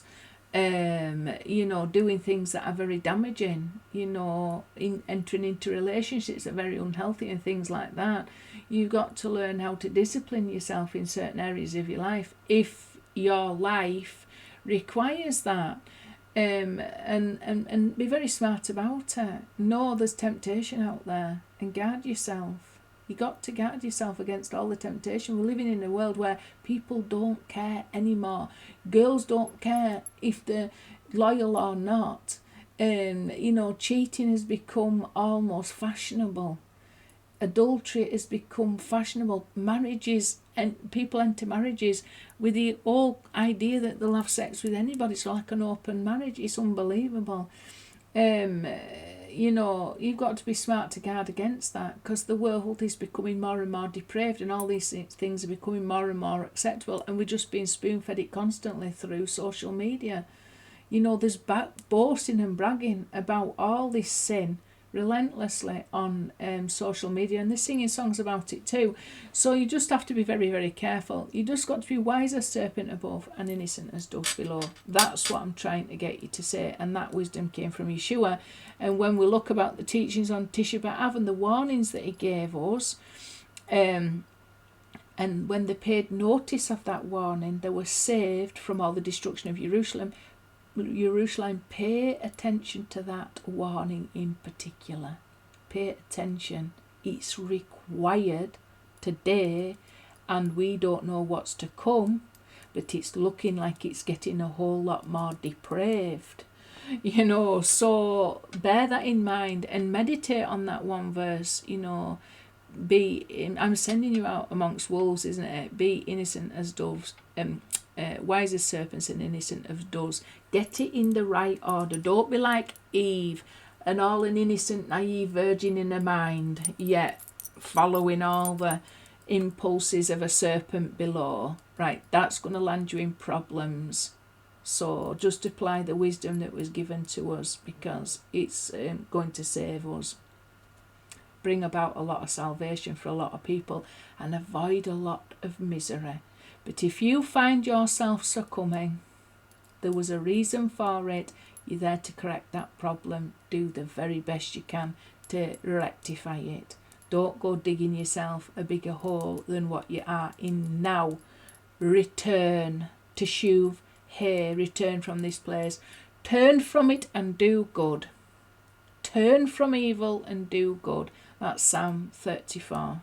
doing things that are very damaging, entering into relationships that are very unhealthy and things like that. You've got to learn how to discipline yourself in certain areas of your life if your life requires that. And be very smart about it. Know there's temptation out there and guard yourself. You got to guard yourself against all the temptation. We're living in a world where people don't care anymore. Girls don't care if they're loyal or not. Cheating has become almost fashionable. Adultery has become fashionable. Marriages, and people enter marriages with the whole idea that they'll have sex with anybody. It's like an open marriage. It's unbelievable. You've got to be smart to guard against that, because the world is becoming more and more depraved and all these things are becoming more and more acceptable, and we're just being spoon-fed it constantly through social media. There's boasting and bragging about all this sin relentlessly on social media, and they're singing songs about it too. So you just have to be very, very careful. You just got to be wise as serpent above and innocent as dove below. That's what I'm trying to get you to say, and that wisdom came from Yeshua. And when we look about the teachings on Tisha B'Av and the warnings that he gave us, and when they paid notice of that warning, they were saved from all the destruction of Jerusalem. Pay attention to that warning in particular. Pay attention. It's required today, and we don't know what's to come, but it's looking like it's getting a whole lot more depraved. So bear that in mind and meditate on that one verse. I'm sending you out amongst wolves, isn't it? Be innocent as doves, wise as serpents and innocent as doves. Get it in the right order. Don't be like Eve and all an innocent, naive virgin in her mind, yet following all the impulses of a serpent below. Right, that's going to land you in problems. So just apply the wisdom that was given to us, because it's going to save us, bring about a lot of salvation for a lot of people, and avoid a lot of misery. But if you find yourself succumbing, there was a reason for it. You're there to correct that problem. Do the very best you can to rectify it. Don't go digging yourself a bigger hole than what you are in now. Return to Shuv. Hey, return from this place. Turn from it and do good. Turn from evil and do good. That's Psalm 34.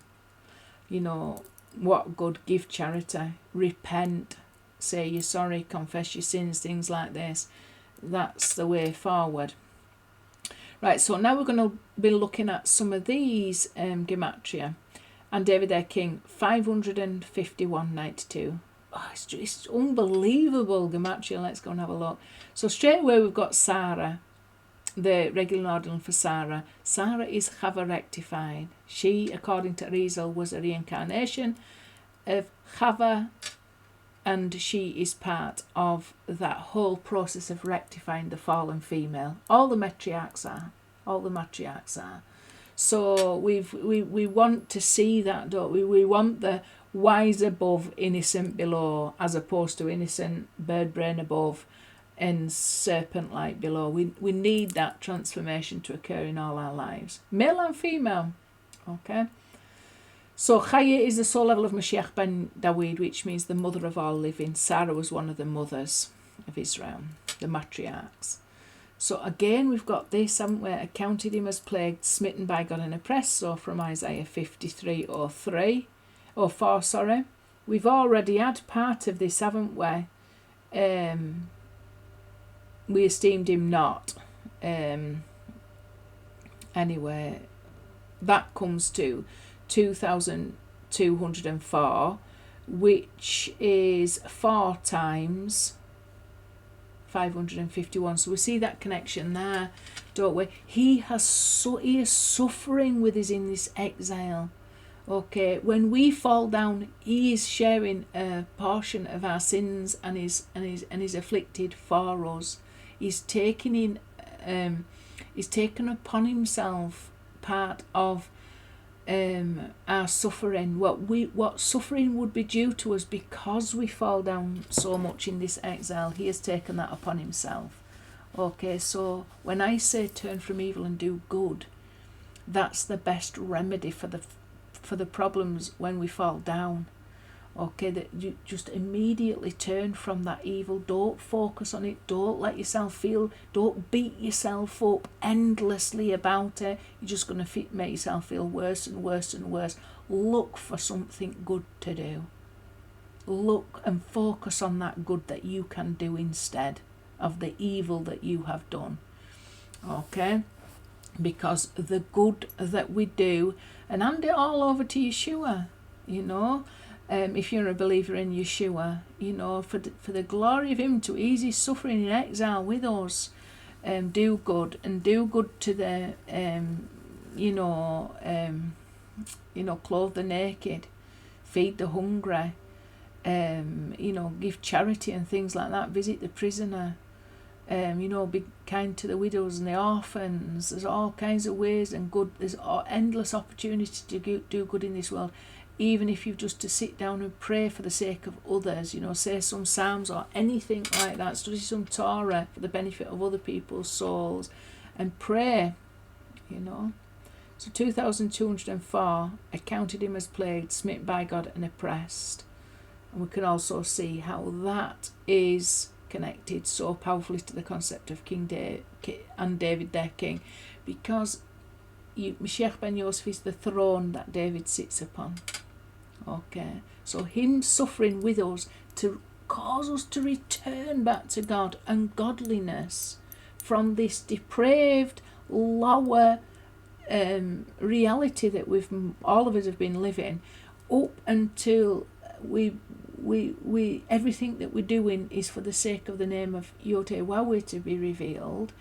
What good? Give charity. Repent. Say you're sorry. Confess your sins. Things like this. That's the way forward. Right, so now we're going to be looking at some of these gematria. And David their king, 551.92. Oh, it's unbelievable gematria. Let's go and have a look. So straight away we've got Sarah. the regular ordinal for Sarah. Sarah is Chava rectified. She, according to Arizal, was a reincarnation of Chava, and she is part of that whole process of rectifying the fallen female. All the matriarchs are. So we want to see that, don't we? We want the wise above, innocent below, as opposed to innocent bird brain above and serpent like below. We need that transformation to occur in all our lives, male and female. Okay. So Chaya is the soul level of Moshiach Ben David, which means the mother of all living. Sarah was one of the mothers of Israel, the matriarchs. So again, we've got this, haven't we? Accounted him as plagued, smitten by God and oppressed. So from Isaiah 53:4. We've already had part of this, haven't we? We esteemed him not. Anyway, that comes to 2,204, which is 4 times 551. So we see that connection there, don't we? He is suffering with us in this exile. Okay, when we fall down, he is sharing a portion of our sins and is afflicted for us. He's taken upon himself part of our suffering, what suffering would be due to us because we fall down so much in this exile. He has taken that upon himself. Okay, so when I say turn from evil and do good, that's the best remedy for the problems when we fall down. Okay, that you just immediately turn from that evil. Don't focus on it. Don't let yourself feel. Don't beat yourself up endlessly about it. You're just going to make yourself feel worse and worse and worse. Look for something good to do. Look and focus on that good that you can do instead of the evil that you have done. Okay, because the good that we do, and hand it all over to Yeshua, you know. If you're a believer in Yeshua, you know, for the glory of him to ease his suffering in exile with us, do good to the, clothe the naked, feed the hungry, give charity and things like that, visit the prisoner, be kind to the widows and the orphans. There's all kinds of ways and good. There's endless opportunity to do good in this world. Even if you've just to sit down and pray for the sake of others, say some psalms or anything like that, study some Torah for the benefit of other people's souls and pray, So 2,204, I counted him as plagued, smitten by God and oppressed. And we can also see how that is connected so powerfully to the concept of King David and David their king, because Moshiach Ben Yosef is the throne that David sits upon. Okay, so him suffering with us to cause us to return back to God and godliness from this depraved, lower reality that all of us have been living up until we everything that we're doing is for the sake of the name of Yahweh to be revealed.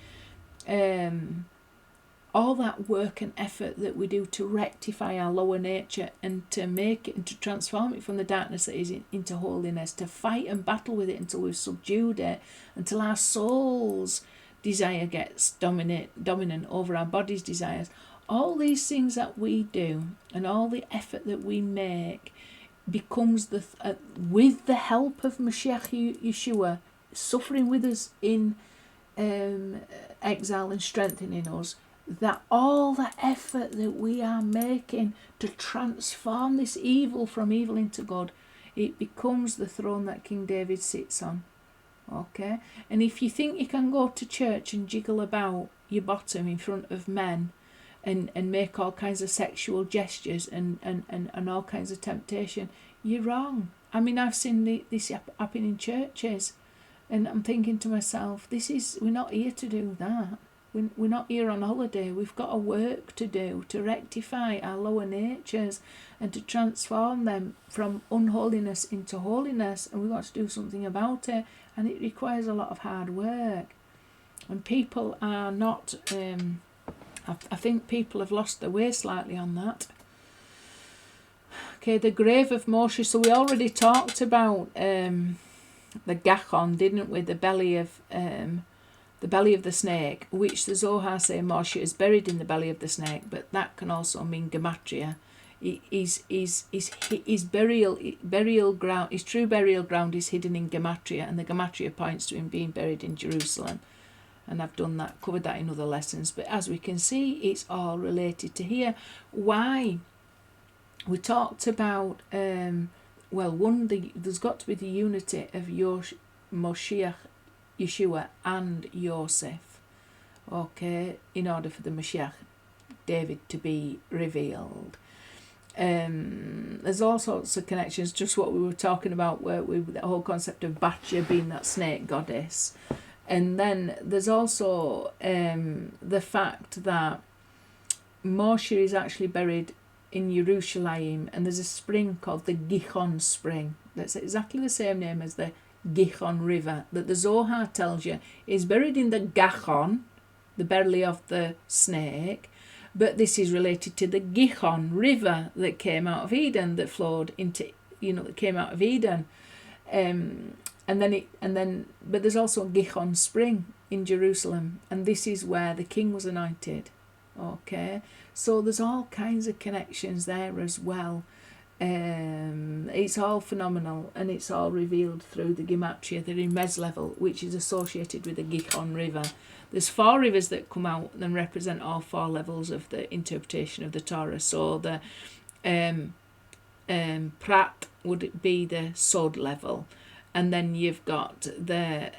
All that work and effort that we do to rectify our lower nature and to make it and to transform it from the darkness that is into holiness, to fight and battle with it until we've subdued it, until our soul's desire gets dominant over our body's desires. All these things that we do and all the effort that we make becomes with the help of Mashiach Yeshua, suffering with us in exile and strengthening us, that all the effort that we are making to transform this evil from evil into good, it becomes the throne that King David sits on. Okay? And if you think you can go to church and jiggle about your bottom in front of men and make all kinds of sexual gestures and all kinds of temptation, you're wrong. I mean, I've seen this happen in churches, and I'm thinking to myself, we're not here to do that. We're not here on holiday. We've got a work to do to rectify our lower natures and to transform them from unholiness into holiness, and we've got to do something about it, and it requires a lot of hard work. And people are not, I think people have lost their way slightly on that. Okay, the grave of Moshe. So we already talked about the Gachon, didn't we? The belly of the snake, which the Zohar say Moshe is buried in the belly of the snake, but that can also mean gematria. His burial ground, his true burial ground is hidden in gematria, and the gematria points to him being buried in Jerusalem. And I've covered that in other lessons. But as we can see, it's all related to here. Why? We talked about, there's got to be the unity of Moshiach, Yeshua and Yosef, okay, in order for the Moshiach David to be revealed. There's all sorts of connections, just what we were talking about, where the whole concept of Batya being that snake goddess. And then there's also the fact that Moshe is actually buried in Jerusalem, and there's a spring called the Gihon Spring that's exactly the same name as the Gihon River, that the Zohar tells you is buried in the Gachon, the belly of the snake, but this is related to the Gihon River that came out of Eden, that flowed into, that came out of Eden. But there's also Gihon Spring in Jerusalem, and this is where the king was anointed. Okay, so there's all kinds of connections there as well. It's all phenomenal, and it's all revealed through the gematria, the Remez level, which is associated with the Gihon River. There's 4 rivers that come out and represent all 4 levels of the interpretation of the Torah. So the Prat would be the Sod level, and then you've got the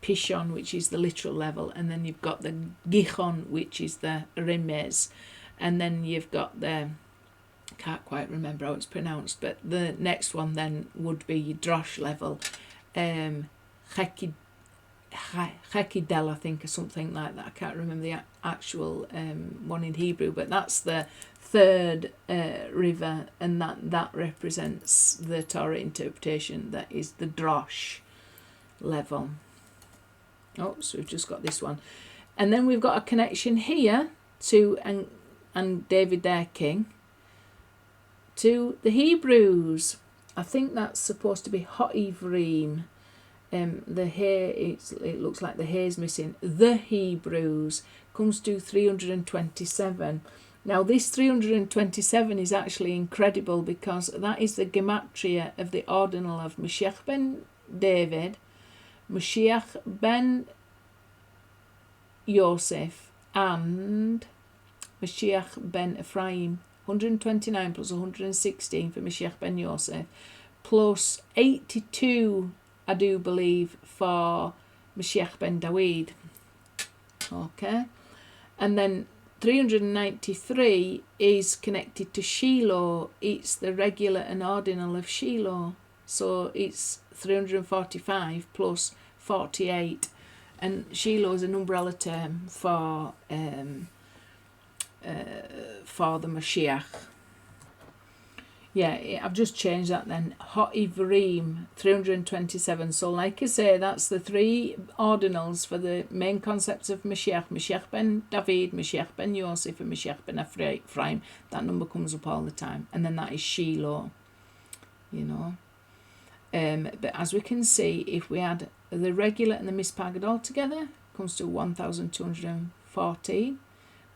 Pishon, which is the literal level, and then you've got the Gihon, which is the Remez, and then you've got the, can't quite remember how it's pronounced, but the next one then would be your Drosh level, Chekidel, I think, or something like that. I can't remember the actual one in Hebrew, but that's the 3rd river, and that represents the Torah interpretation. That is the Drosh level. Oh, so we've just got this one. And then we've got a connection here to and David their king, to the Hebrews. I think that's supposed to be Ha'ivrim. The hair, it looks like the hair's missing. The Hebrews comes to 327. Now this 327 is actually incredible, because that is the gematria of the ordinal of Moshiach Ben David, Moshiach Ben Yosef, and Moshiach Ben Ephraim. 129 plus 116 for Moshiach Ben Yosef, plus 82, I do believe, for Moshiach Ben David. Okay, and then 393 is connected to Shiloh. It's the regular and ordinal of Shiloh, so it's 345 plus 48, and Shiloh is an umbrella term for the Mashiach. Yeah, I've just changed that then. Ha'ivrim, 327. So like I say, that's the 3 ordinals for the main concepts of Mashiach. Moshiach Ben David, Moshiach Ben Yosef, and Moshiach Ben Ephraim. That number comes up all the time. And then that is Shiloh, But as we can see, if we add the regular and the mispagad all together, it comes to 1,214,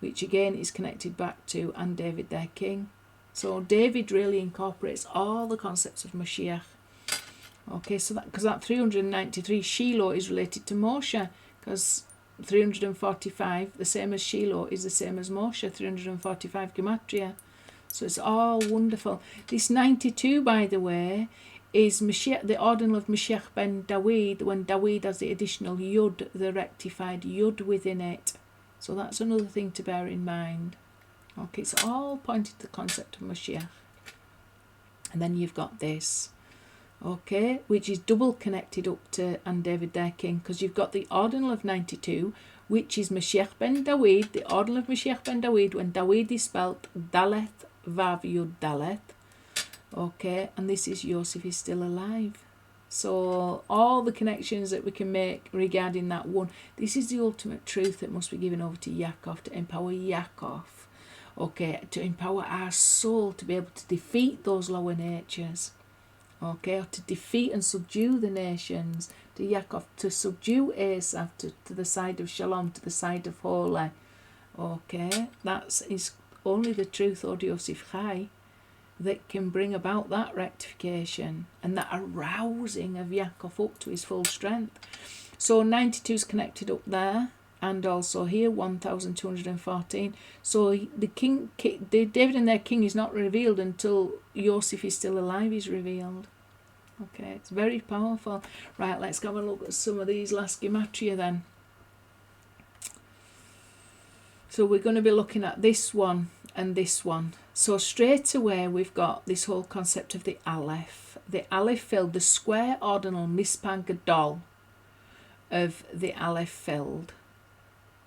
which again is connected back to and David their king. So David really incorporates all the concepts of Mashiach. Okay, so because that 393 Shiloh is related to Moshe, because 345, the same as Shiloh, is the same as Moshe, 345 gematria. So it's all wonderful. This 92, by the way, is Mashiach, the ordinal of Moshiach Ben David, when David has the additional Yud, the rectified Yud within it. So that's another thing to bear in mind. Okay, it's all pointed to the concept of Mashiach. And then you've got this, okay, which is double connected up to and David their king, because you've got the ordinal of 92, which is Moshiach Ben David, the ordinal of Moshiach Ben David, when David is spelt Daleth Vav Yud Daleth. Okay, and this is Yosef is still alive. So all the connections that we can make regarding that one, this is the ultimate truth that must be given over to Yaakov, to empower Yaakov, okay, to empower our soul to be able to defeat those lower natures, okay, or to defeat and subdue the nations, to Yaakov, to subdue Esav to the side of Shalom, to the side of Holy, okay. That is only the truth, Od Yosef Chai, that can bring about that rectification and that arousing of Yaakov up to his full strength. So 92 is connected up there, and also here 1214. So the David and their king is not revealed until Yosef is still alive is revealed. Okay, it's very powerful. Right, let's have a look at some of these last gematria then. So we're going to be looking at this one and this one. So straight away we've got this whole concept of the Aleph. The Aleph filled, the square ordinal mispan gadol of the Aleph filled.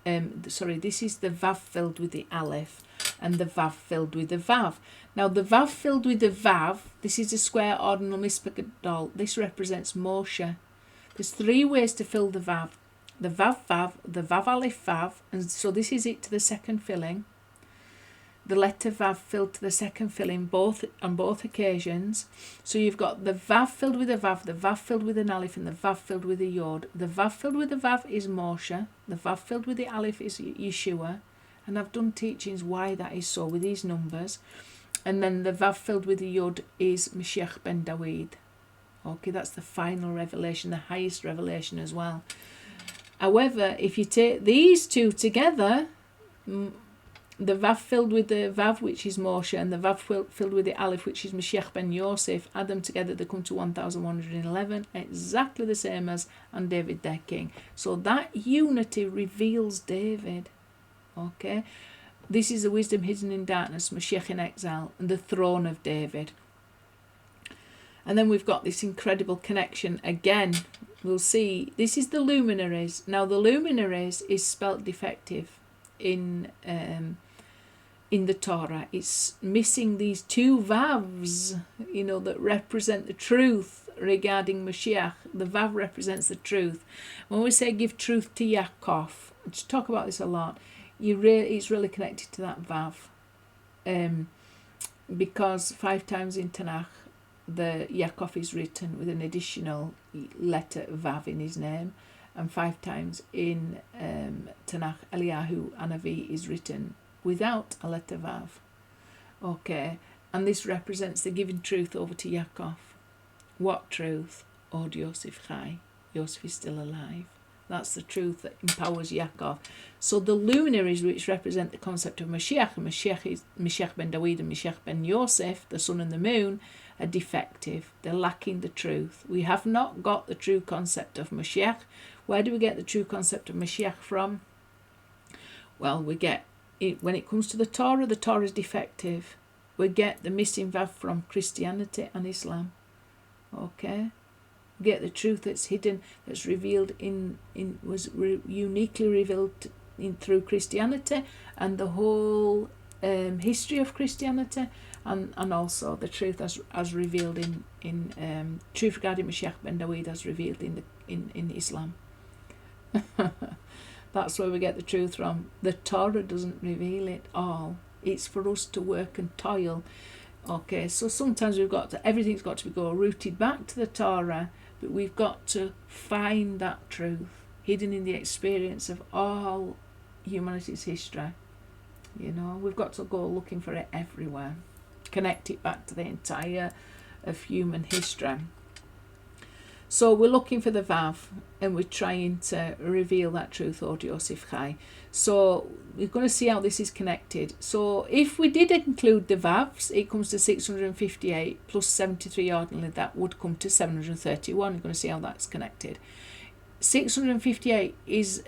This is the Vav filled with the Aleph and the Vav filled with the Vav. Now the Vav filled with the Vav, this is the square ordinal mispan gadol. This represents Moshe. There's three ways to fill the Vav. The Vav Vav, the Vav Aleph Vav, and so this is it to the second filling. The letter Vav filled to the second filling on both occasions. So you've got the Vav filled with a Vav, the Vav filled with an Aleph, and the Vav filled with a Yod. The Vav filled with the Vav is Moshe. The Vav filled with the Aleph is Yeshua. And I've done teachings why that is so with these numbers. And then the Vav filled with the Yod is Moshiach Ben David. Okay, that's the final revelation, the highest revelation as well. However, if you take these two together, the Vav filled with the Vav, which is Moshe, and the Vav filled with the Aleph, which is Moshiach Ben Yosef, add them together, they come to 1111, exactly the same as on David their king. So that unity reveals David. Okay, this is the wisdom hidden in darkness, Moshiach in exile, and the throne of David. And then we've got this incredible connection again. We'll see, this is the luminaries. Now the luminaries is spelt defective in the Torah. It's missing these two Vavs, that represent the truth regarding Mashiach. The Vav represents the truth. When we say give truth to Yaakov, I just talk about this a lot, it's really connected to that Vav. Because 5 times in Tanakh, the Yaakov is written with an additional letter Vav in his name, and 5 times in Tanakh, Eliyahu Anavi is written without a letter Vav. Okay, and this represents the giving truth over to Yaakov. What truth? Od Yosef Chai. Yosef is still alive. That's the truth that empowers Yaakov. So the luminaries, which represent the concept of Mashiach, and Mashiach is Moshiach Ben David and Moshiach Ben Yosef, the sun and the moon, are defective. They're lacking the truth. We have not got the true concept of Mashiach. Where do we get the true concept of Mashiach from? Well, we get it when it comes to the Torah is defective. We get the missing Vav from Christianity and Islam. Okay? We get the truth that's hidden, that's revealed uniquely revealed through Christianity and the whole history of Christianity, and also the truth as revealed in truth regarding Moshiach Ben David as revealed in Islam. That's where we get the truth from. The Torah doesn't reveal it all. It's for us to work and toil. Okay, so sometimes everything's got to go rooted back to the Torah, but we've got to find that truth hidden in the experience of all humanity's history. We've got to go looking for it everywhere. Connect it back to the entire of human history. So we're looking for the Vav, and we're trying to reveal that truth, Od Yosef Chai. So we're going to see how this is connected. So if we did include the Vavs, it comes to 658 plus 73 ordinally. That would come to 731. We're going to see how that's connected. 658 is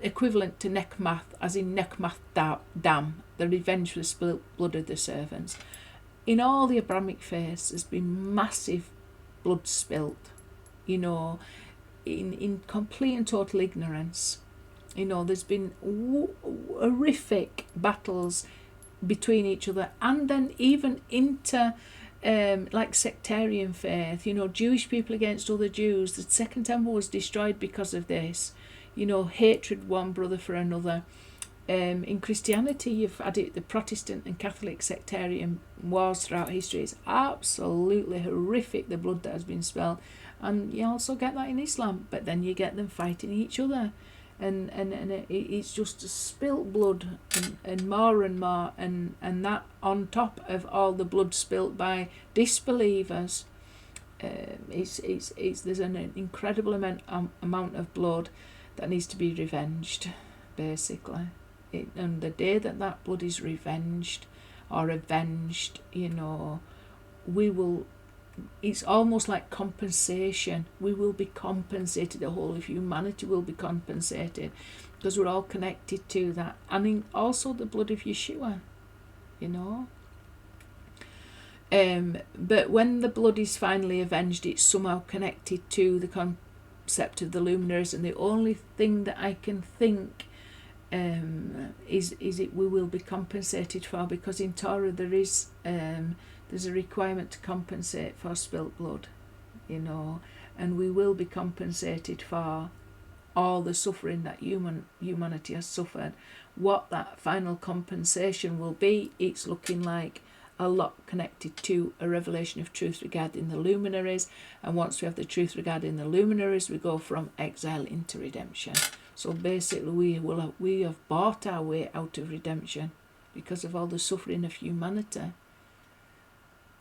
equivalent to Nekmath, as in Nekmath Dam, the revenge for the spilt blood of the servants. In all the Abrahamic faiths, there's been massive blood spilt, in complete and total ignorance. There's been horrific battles between each other, and then even like sectarian faith, Jewish people against other Jews. The Second Temple was destroyed because of this, hatred one brother for another. In Christianity, you've had it, the Protestant and Catholic sectarian wars throughout history. It's absolutely horrific, the blood that has been spilled. And you also get that in Islam, but then you get them fighting each other. And it's just spilt blood and more, and that on top of all the blood spilt by disbelievers. There's an incredible amount of blood that needs to be revenged, basically. And the day that blood is revenged or avenged, we will. It's almost like compensation. We will be compensated. The whole of humanity will be compensated because we're all connected to that. And also the blood of Yeshua, But when the blood is finally avenged, it's somehow connected to the concept of the luminaries. And the only thing that I can think is it we will be compensated for, because in Torah there's a requirement to compensate for spilt blood, and we will be compensated for all the suffering that humanity has suffered. What that final compensation will be, it's looking like a lot connected to a revelation of truth regarding the luminaries, and once we have the truth regarding the luminaries, we go from exile into redemption. So basically we have bought our way out of redemption because of all the suffering of humanity,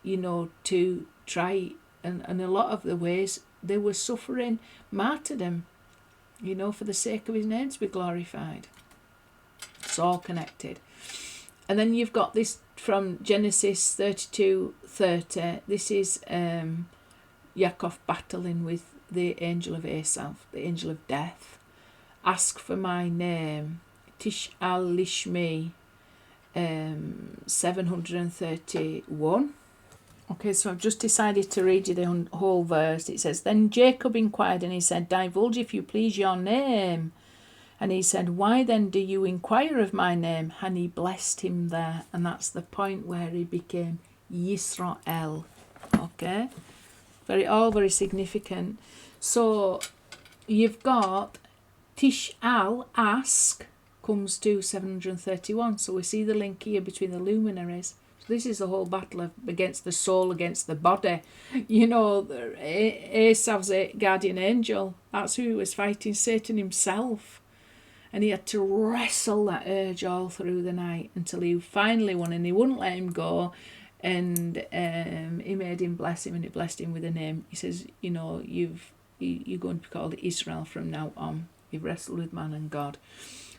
to try, and a lot of the ways they were suffering martyrdom, for the sake of his name to be glorified. It's all connected. And then you've got this from Genesis 32:30. This is Yaakov battling with the angel of Esau, the angel of death. Ask for my name, Tish'al Lishmi, 731. Okay, so I've just decided to read you the whole verse. It says, Then Jacob inquired, and he said, Divulge, if you please, your name. And he said, Why then do you inquire of my name? And he blessed him there. And that's the point where he became Yisrael. Okay? Very significant. So you've got Tish'al, ask, comes to 731. So we see the link here between the luminaries. So this is the whole battle against the soul, against the body. Esau's guardian angel, that's who he was fighting, Satan himself. And he had to wrestle that urge all through the night until he finally won, and he wouldn't let him go. And he made him bless him, and he blessed him with a name. He says, you're going to be called Israel from now on. You've wrestled with man and God.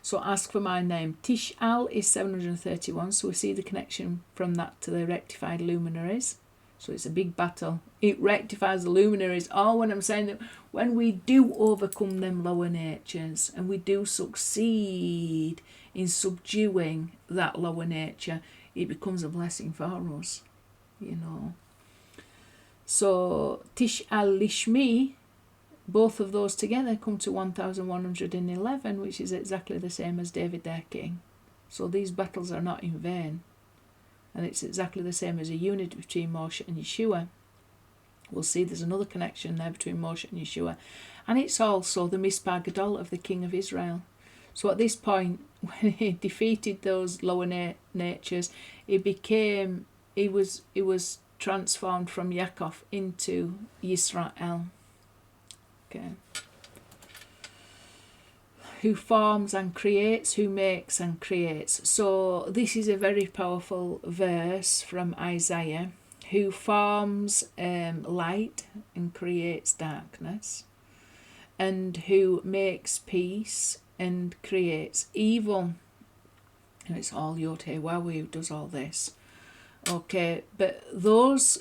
So ask for my name. Tish'al is 731, so we see the connection from that to the rectified luminaries. So it's a big battle. It rectifies the luminaries. When I'm saying that when we do overcome them lower natures and we do succeed in subduing that lower nature, it becomes a blessing for us, So Tish'al Lishmi, both of those together come to 1111, which is exactly the same as David their king. So these battles are not in vain. And it's exactly the same as a unity between Moshe and Yeshua. We'll see there's another connection there between Moshe and Yeshua. And it's also the Mispah Gadol of the king of Israel. So at this point, when he defeated those lower natures, he was transformed from Yaakov into Yisrael. Okay. Who forms and creates, who makes and creates. So this is a very powerful verse from Isaiah. Who forms light and creates darkness, and who makes peace and creates evil. And it's all Yod-Heh-Waw who does all this. Okay, but those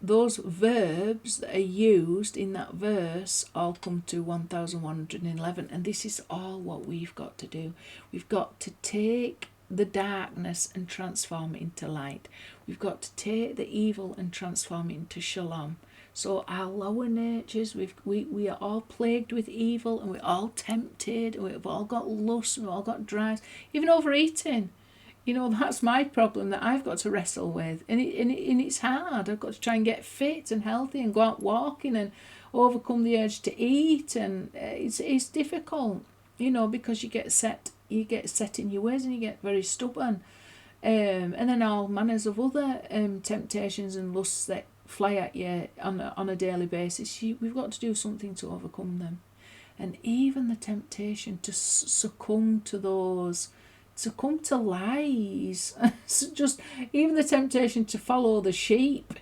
verbs that are used in that verse all come to 1111, and this is all what we've got to do. We've got to take the darkness and transform it into light. We've got to take the evil and transform it into shalom. So our lower natures, we are all plagued with evil, and we're all tempted, and we've all got lust, and we've all got drives, even overeating. You know, that's my problem that I've got to wrestle with. And it's hard. I've got to try and get fit and healthy and go out walking and overcome the urge to eat. And it's difficult, you know, because you get set in your ways and you get very stubborn. And then all manners of other temptations and lusts that fly at you on a daily basis. We've got to do something to overcome them. And even the temptation to succumb to lies, just even the temptation to follow the sheep.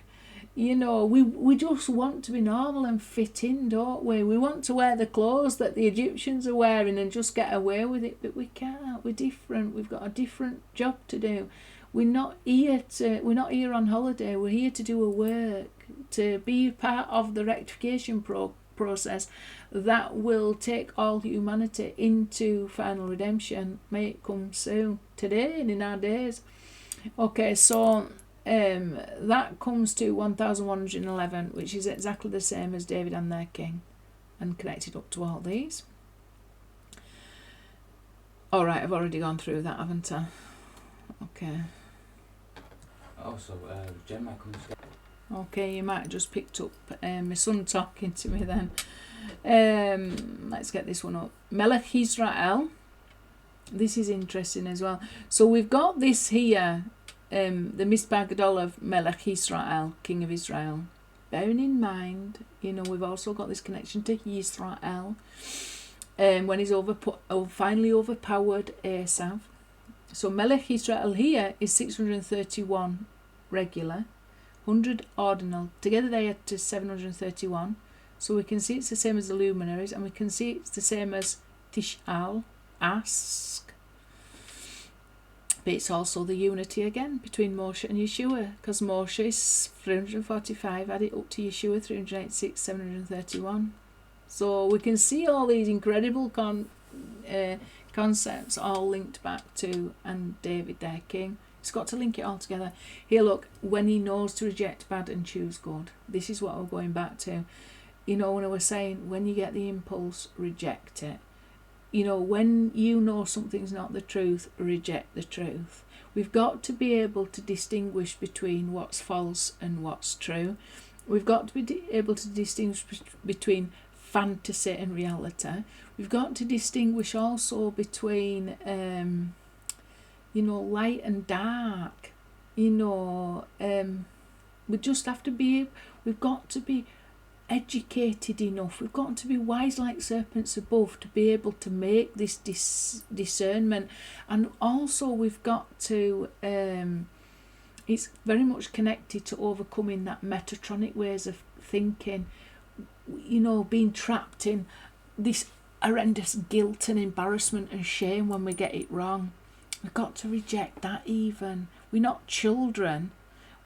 You know, we just want to be normal and fit in, don't we? We want to wear the clothes that the Egyptians are wearing and just get away with it, but we can't. We're different. We've got a different job to do. We're not here on holiday. We're here to do a work, to be part of the rectification process that will take all humanity into final redemption. May it come soon, today and in our days. Okay, so that comes to 1111, which is exactly the same as David and their king, and connected up to all these. Alright, I've already gone through that, haven't I? Okay. Also, Jer Now comes. Okay, you might have just picked up my son talking to me then. Let's get this one up. Melech Israel. This is interesting as well. So we've got this here, the Misbah Gadol of Melech Israel, King of Israel. Bearing in mind, you know, we've also got this connection to Yisrael. When he's finally overpowered Esav. So Melech Israel here is 631 regular, 100 ordinal. Together they add to 731. So we can see it's the same as the luminaries, and we can see it's the same as Tish'al, ask. But it's also the unity again between Moshe and Yeshua, because Moshe is 345, add it up to Yeshua, 386, 731. So we can see all these incredible concepts all linked back to and David, their king. It's got to link it all together. Here, look, when he knows to reject bad and choose good. This is what we're going back to. You know, when I was saying, when you get the impulse, reject it. You know, when you know something's not the truth, reject the truth. We've got to be able to distinguish between what's false and what's true. We've got to be able to distinguish between fantasy and reality. We've got to distinguish also between, you know, light and dark. You know, we just have to be, we've got to be educated enough. We've got to be wise like serpents above to be able to make this discernment. And also we've got to, it's very much connected to overcoming that Metatronic ways of thinking. You know, being trapped in this horrendous guilt and embarrassment and shame when we get it wrong. We've got to reject that even. We're not children.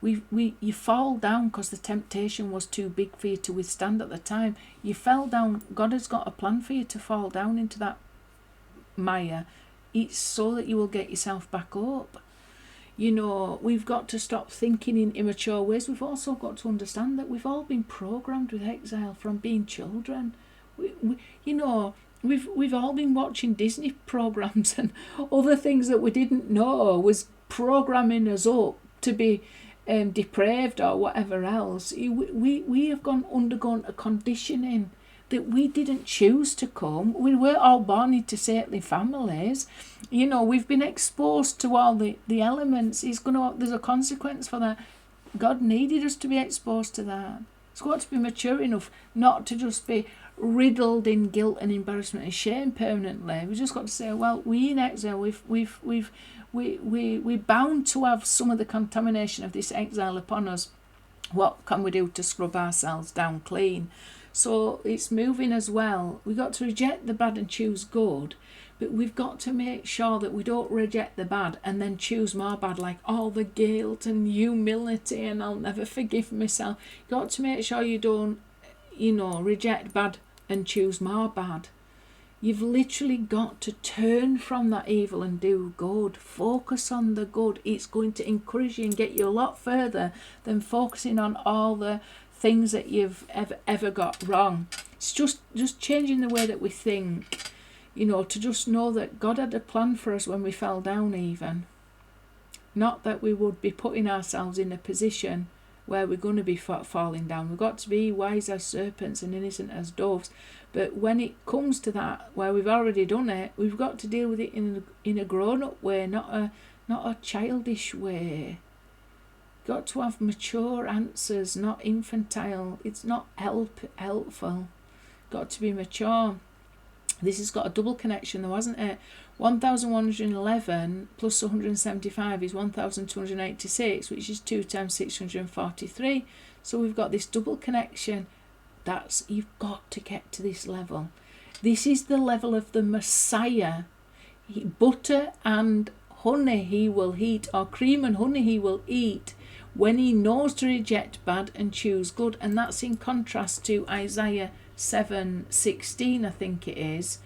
You fall down because the temptation was too big for you to withstand at the time. You fell down. God has got a plan for you to fall down into that mire. It's so that you will get yourself back up. You know, we've got to stop thinking in immature ways. We've also got to understand that we've all been programmed with exile from being children. You know, we've all been watching Disney programs and other things that we didn't know was programming us up to be depraved or whatever else. We have undergone a conditioning that we didn't choose to come. We were all born into saintly families. You know, we've been exposed to all the elements. There's a consequence for that. God needed us to be exposed to that. It's got to be mature enough not to just be riddled in guilt and embarrassment and shame permanently. We've just got to say, well, we in exile, we're bound to have some of the contamination of this exile upon us. What can we do to scrub ourselves down clean? So it's moving as well. We've got to reject the bad and choose good, but we've got to make sure that we don't reject the bad and then choose more bad, like all the guilt and humility and I'll never forgive myself. You've got to make sure you don't, you know, reject bad and choose more bad. You've literally got to turn from that evil and do good. Focus on the good. It's going to encourage you and get you a lot further than focusing on all the things that you've ever got wrong. It's just changing the way that we think, you know, to just know that God had a plan for us when we fell down even. Not that we would be putting ourselves in a position where we're going to be falling down. We've got to be wise as serpents and innocent as doves. But when it comes to that, where we've already done it, we've got to deal with it in a grown-up way, not a childish way. Got to have mature answers, not infantile. It's not helpful. Got to be mature. This has got a double connection though, hasn't it? 1111 plus 175 is 1286, which is 2 times 643. So we've got this double connection. You've got to get to this level. This is the level of the Messiah. Butter and honey he will eat, or cream and honey he will eat, when he knows to reject bad and choose good. And that's in contrast to Isaiah 7:16, I think it is,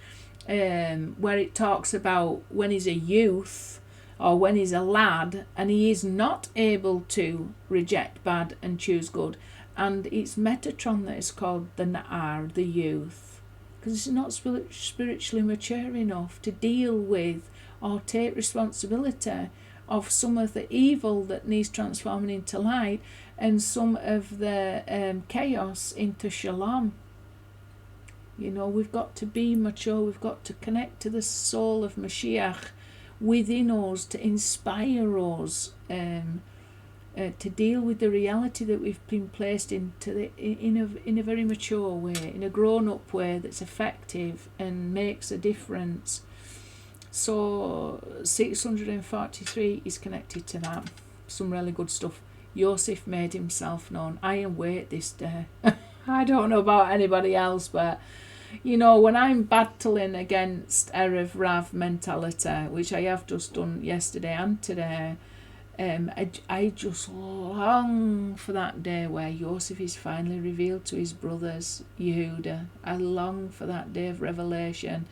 where it talks about when he's a youth or when he's a lad and he is not able to reject bad and choose good. And it's Metatron that is called the Na'ar, the youth, because it's not spiritually mature enough to deal with or take responsibility of some of the evil that needs transforming into light and some of the chaos into shalom. You know, we've got to be mature. We've got to connect to the soul of Mashiach within us to inspire us to deal with the reality that we've been placed into in a very mature way, in a grown-up way that's effective and makes a difference. So 643 is connected to that. Some really good stuff. Yosef made himself known. I am weight this day. I don't know about anybody else, but you know, when I'm battling against Erev Rav mentality, which I have just done yesterday and today, I just long for that day where Yosef is finally revealed to his brothers, Yehuda. I long for that day of revelation,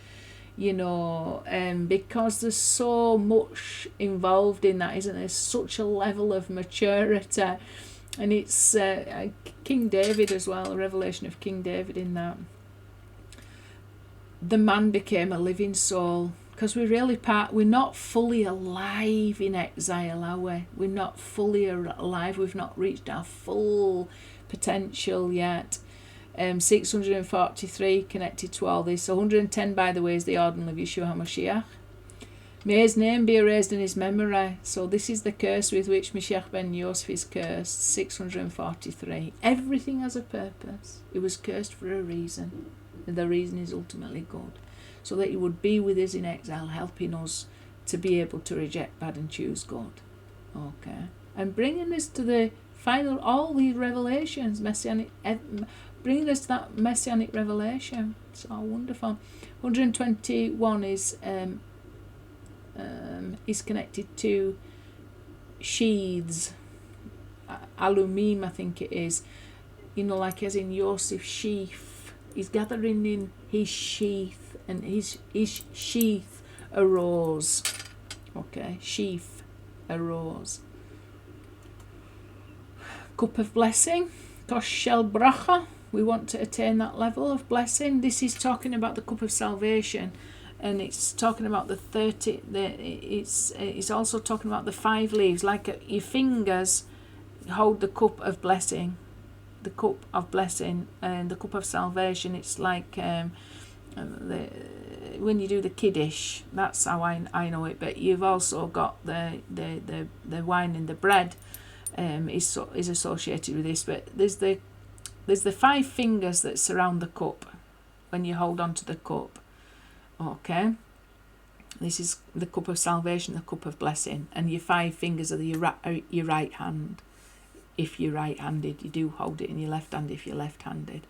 you know, because there's so much involved in that, isn't there? Such a level of maturity. And it's King David as well, a revelation of King David in that. The man became a living soul, because we're not fully alive in exile, are we? We're not fully alive. We've not reached our full potential yet. 643 connected to all this. 110, by the way, is the ordinal of Yeshua HaMashiach. May his name be erased in his memory. So this is the curse with which Moshiach ben Yosef is cursed. 643. Everything has a purpose. It was cursed for a reason. And the reason is ultimately good. So that he would be with us in exile, helping us to be able to reject bad and choose good. Okay. And bringing us to the final, all these revelations, messianic, bringing us to that messianic revelation. It's all wonderful. 121 is connected to sheaths, alumim, I think it is. You know, like as in Yosef sheaf. He's gathering in his sheath, and his sheath arose. Okay, sheaf arose. Cup of blessing, kosh shel bracha. We want to attain that level of blessing. This is talking about the cup of salvation, and it's talking about the 30. It's also talking about the 5 leaves, like your fingers hold the cup of blessing. The cup of blessing and the cup of salvation. It's like when you do the kiddush. That's how I know it. But you've also got the wine and the bread is associated with this. But there's the 5 fingers that surround the cup when you hold on to the cup. Okay. This is the cup of salvation, the cup of blessing, and your 5 fingers are your right hand. If you're right-handed, you do hold it in your left hand if you're left-handed.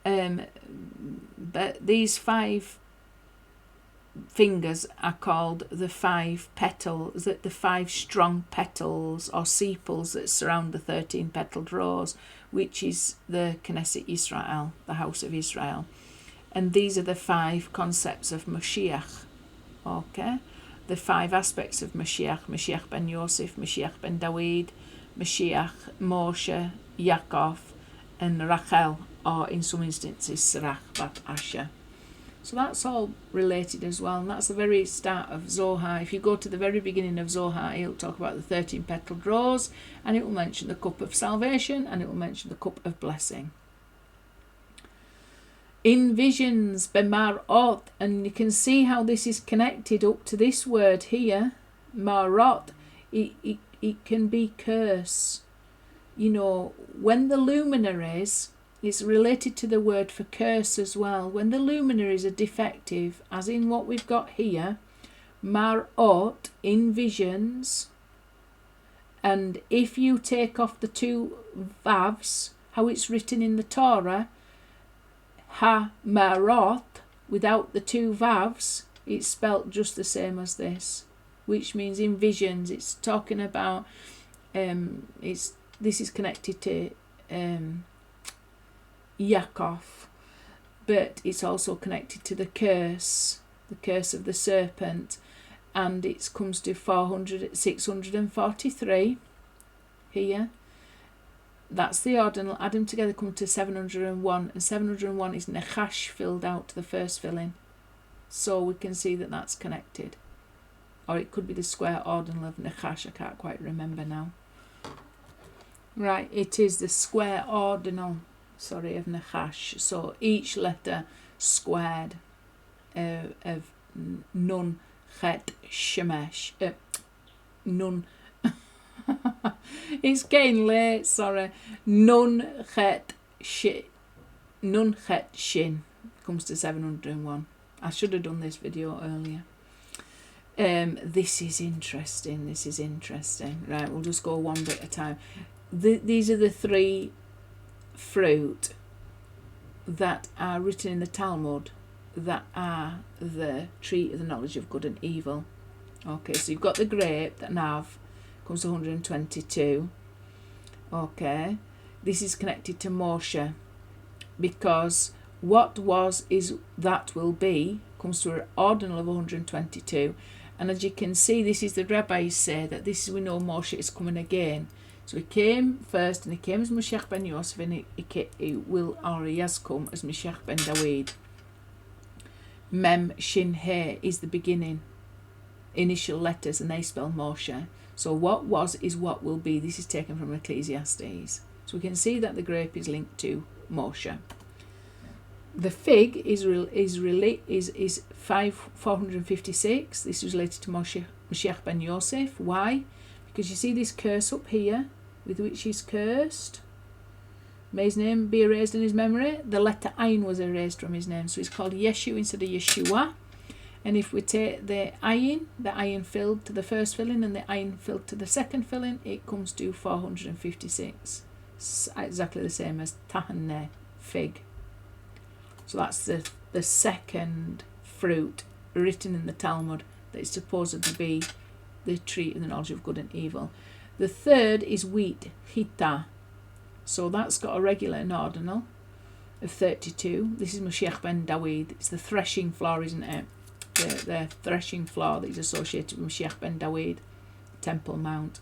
But these 5 fingers are called the 5 petals, the 5 strong petals or sepals that surround the 13-petaled rose, which is the Knesset Israel, the house of Israel. And these are the 5 concepts of Moshiach. Okay? The 5 aspects of Moshiach: Moshiach ben Yosef, Moshiach ben David, Mashiach, Moshe, Yaakov, and Rachel, or in some instances Serach bat Asher. So that's all related as well, and that's the very start of Zohar. If you go to the very beginning of Zohar, it'll talk about the 13 petaled rose, and it will mention the cup of salvation, and it will mention the cup of blessing. In visions, bemarot, and you can see how this is connected up to this word here, marot. It can be curse. You know, when the luminaries, it's related to the word for curse as well. When the luminaries are defective, as in what we've got here, marot, in visions, and if you take off the two vavs, how it's written in the Torah, ha-marot, without the two vavs, it's spelt just the same as this, which means in visions. It's talking about, this is connected to Yaakov, but it's also connected to the curse of the serpent, and it comes to 643 here. That's the ordinal. Add them together, come to 701, and 701 is Nechash filled out to the first filling. So we can see that that's connected. Or it could be the square ordinal of Nechash, I can't quite remember now. Right, it is the square ordinal, of Nechash. So each letter squared of Nun, Chet, Shemesh. Nun. It's getting late, sorry. Nun, Chet, Shin. Comes to 701. I should have done this video earlier. This is interesting. Right, we'll just go one bit at a time. These are the three fruit that are written in the Talmud that are the tree of the knowledge of good and evil. Okay, so you've got the grape, that nav, comes to 122. Okay, this is connected to Moshe, because what was is that will be, comes to an ordinal of 122. And as you can see, this is the rabbis say that this is, we know Moshe is coming again. So he came first, and he came as Moshiach Ben Yosef, and he will, or he has come as Moshiach Ben David. Mem Shin He is the beginning, initial letters, and they spell Moshe. So what was is what will be. This is taken from Ecclesiastes. So we can see that the grape is linked to Moshe. The fig is 456. This is related to Moshiach Ben Yosef. Why? Because you see this curse up here, with which he's cursed. May his name be erased in his memory. The letter Ayin was erased from his name, so he's called Yeshu instead of Yeshua. And if we take the Ayin filled to the first filling and the Ayin filled to the second filling, it comes to 456. It's exactly the same as Tahane, fig. So that's the second fruit written in the Talmud that is supposed to be the tree of the knowledge of good and evil. The third is wheat, chita. So that's got a regular and ordinal of 32. This is Moshiach Ben David. It's the threshing floor, isn't it? The threshing floor that is associated with Moshiach Ben David, Temple Mount.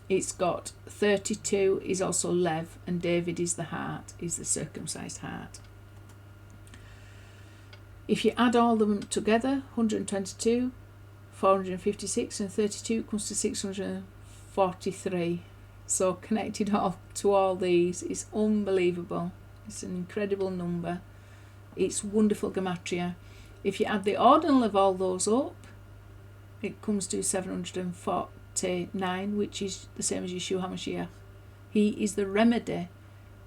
It's got 32 is also Lev, and David is the heart, is the circumcised heart. If you add all of them together, 122, 456 and 32 comes to 643. So connected all to all these is unbelievable. It's an incredible number. It's wonderful gematria. If you add the ordinal of all those up, it comes to 749, which is the same as Yeshua HaMashiach. He is the remedy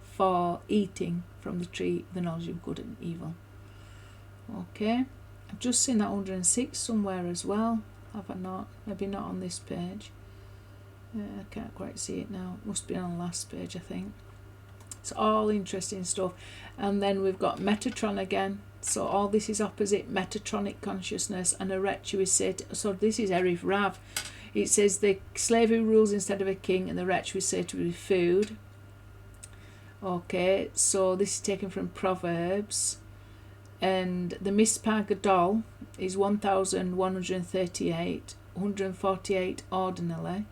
for eating from the tree of the knowledge of good and evil. Okay, I've just seen that 106 somewhere as well. Have I not? Maybe not on this page. I can't quite see it now. It must be on the last page, I think. It's all interesting stuff. And then we've got Metatron again. So all this is opposite Metatronic consciousness, and a wretch who is said. So this is Erif Rav. It says the slave who rules instead of a king, and the wretch who is said to be food. Okay, so this is taken from Proverbs. And the Mispah Gadol is 1,138, 148 ordinally.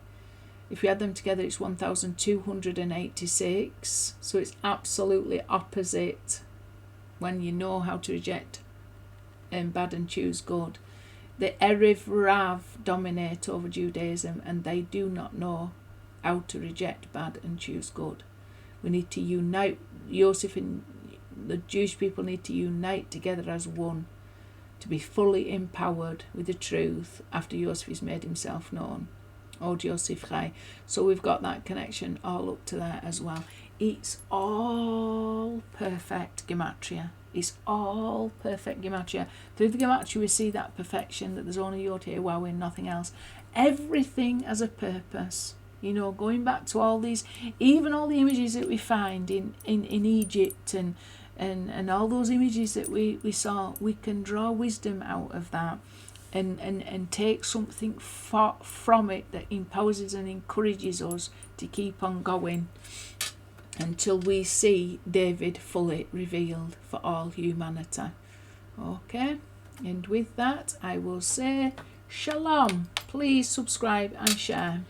If we add them together, it's 1,286. So it's absolutely opposite when you know how to reject bad and choose good. The Erev Rav dominate over Judaism, and they do not know how to reject bad and choose good. We need to unite. Yosef and the Jewish people need to unite together as one, to be fully empowered with the truth after Yosef has made himself known. Od Yosef Chai. So we've got that connection all up to there as well. It's all perfect gematria. It's all perfect gematria. Through the gematria we see that perfection, that there's only Yod Heh Waw and nothing else. Everything has a purpose. You know, going back to all these, even all the images that we find in Egypt and all those images that we saw, we can draw wisdom out of that and take something from it that empowers us and encourages us to keep on going until we see David fully revealed for all humanity. Okay, and with that I will say Shalom. Please subscribe and share.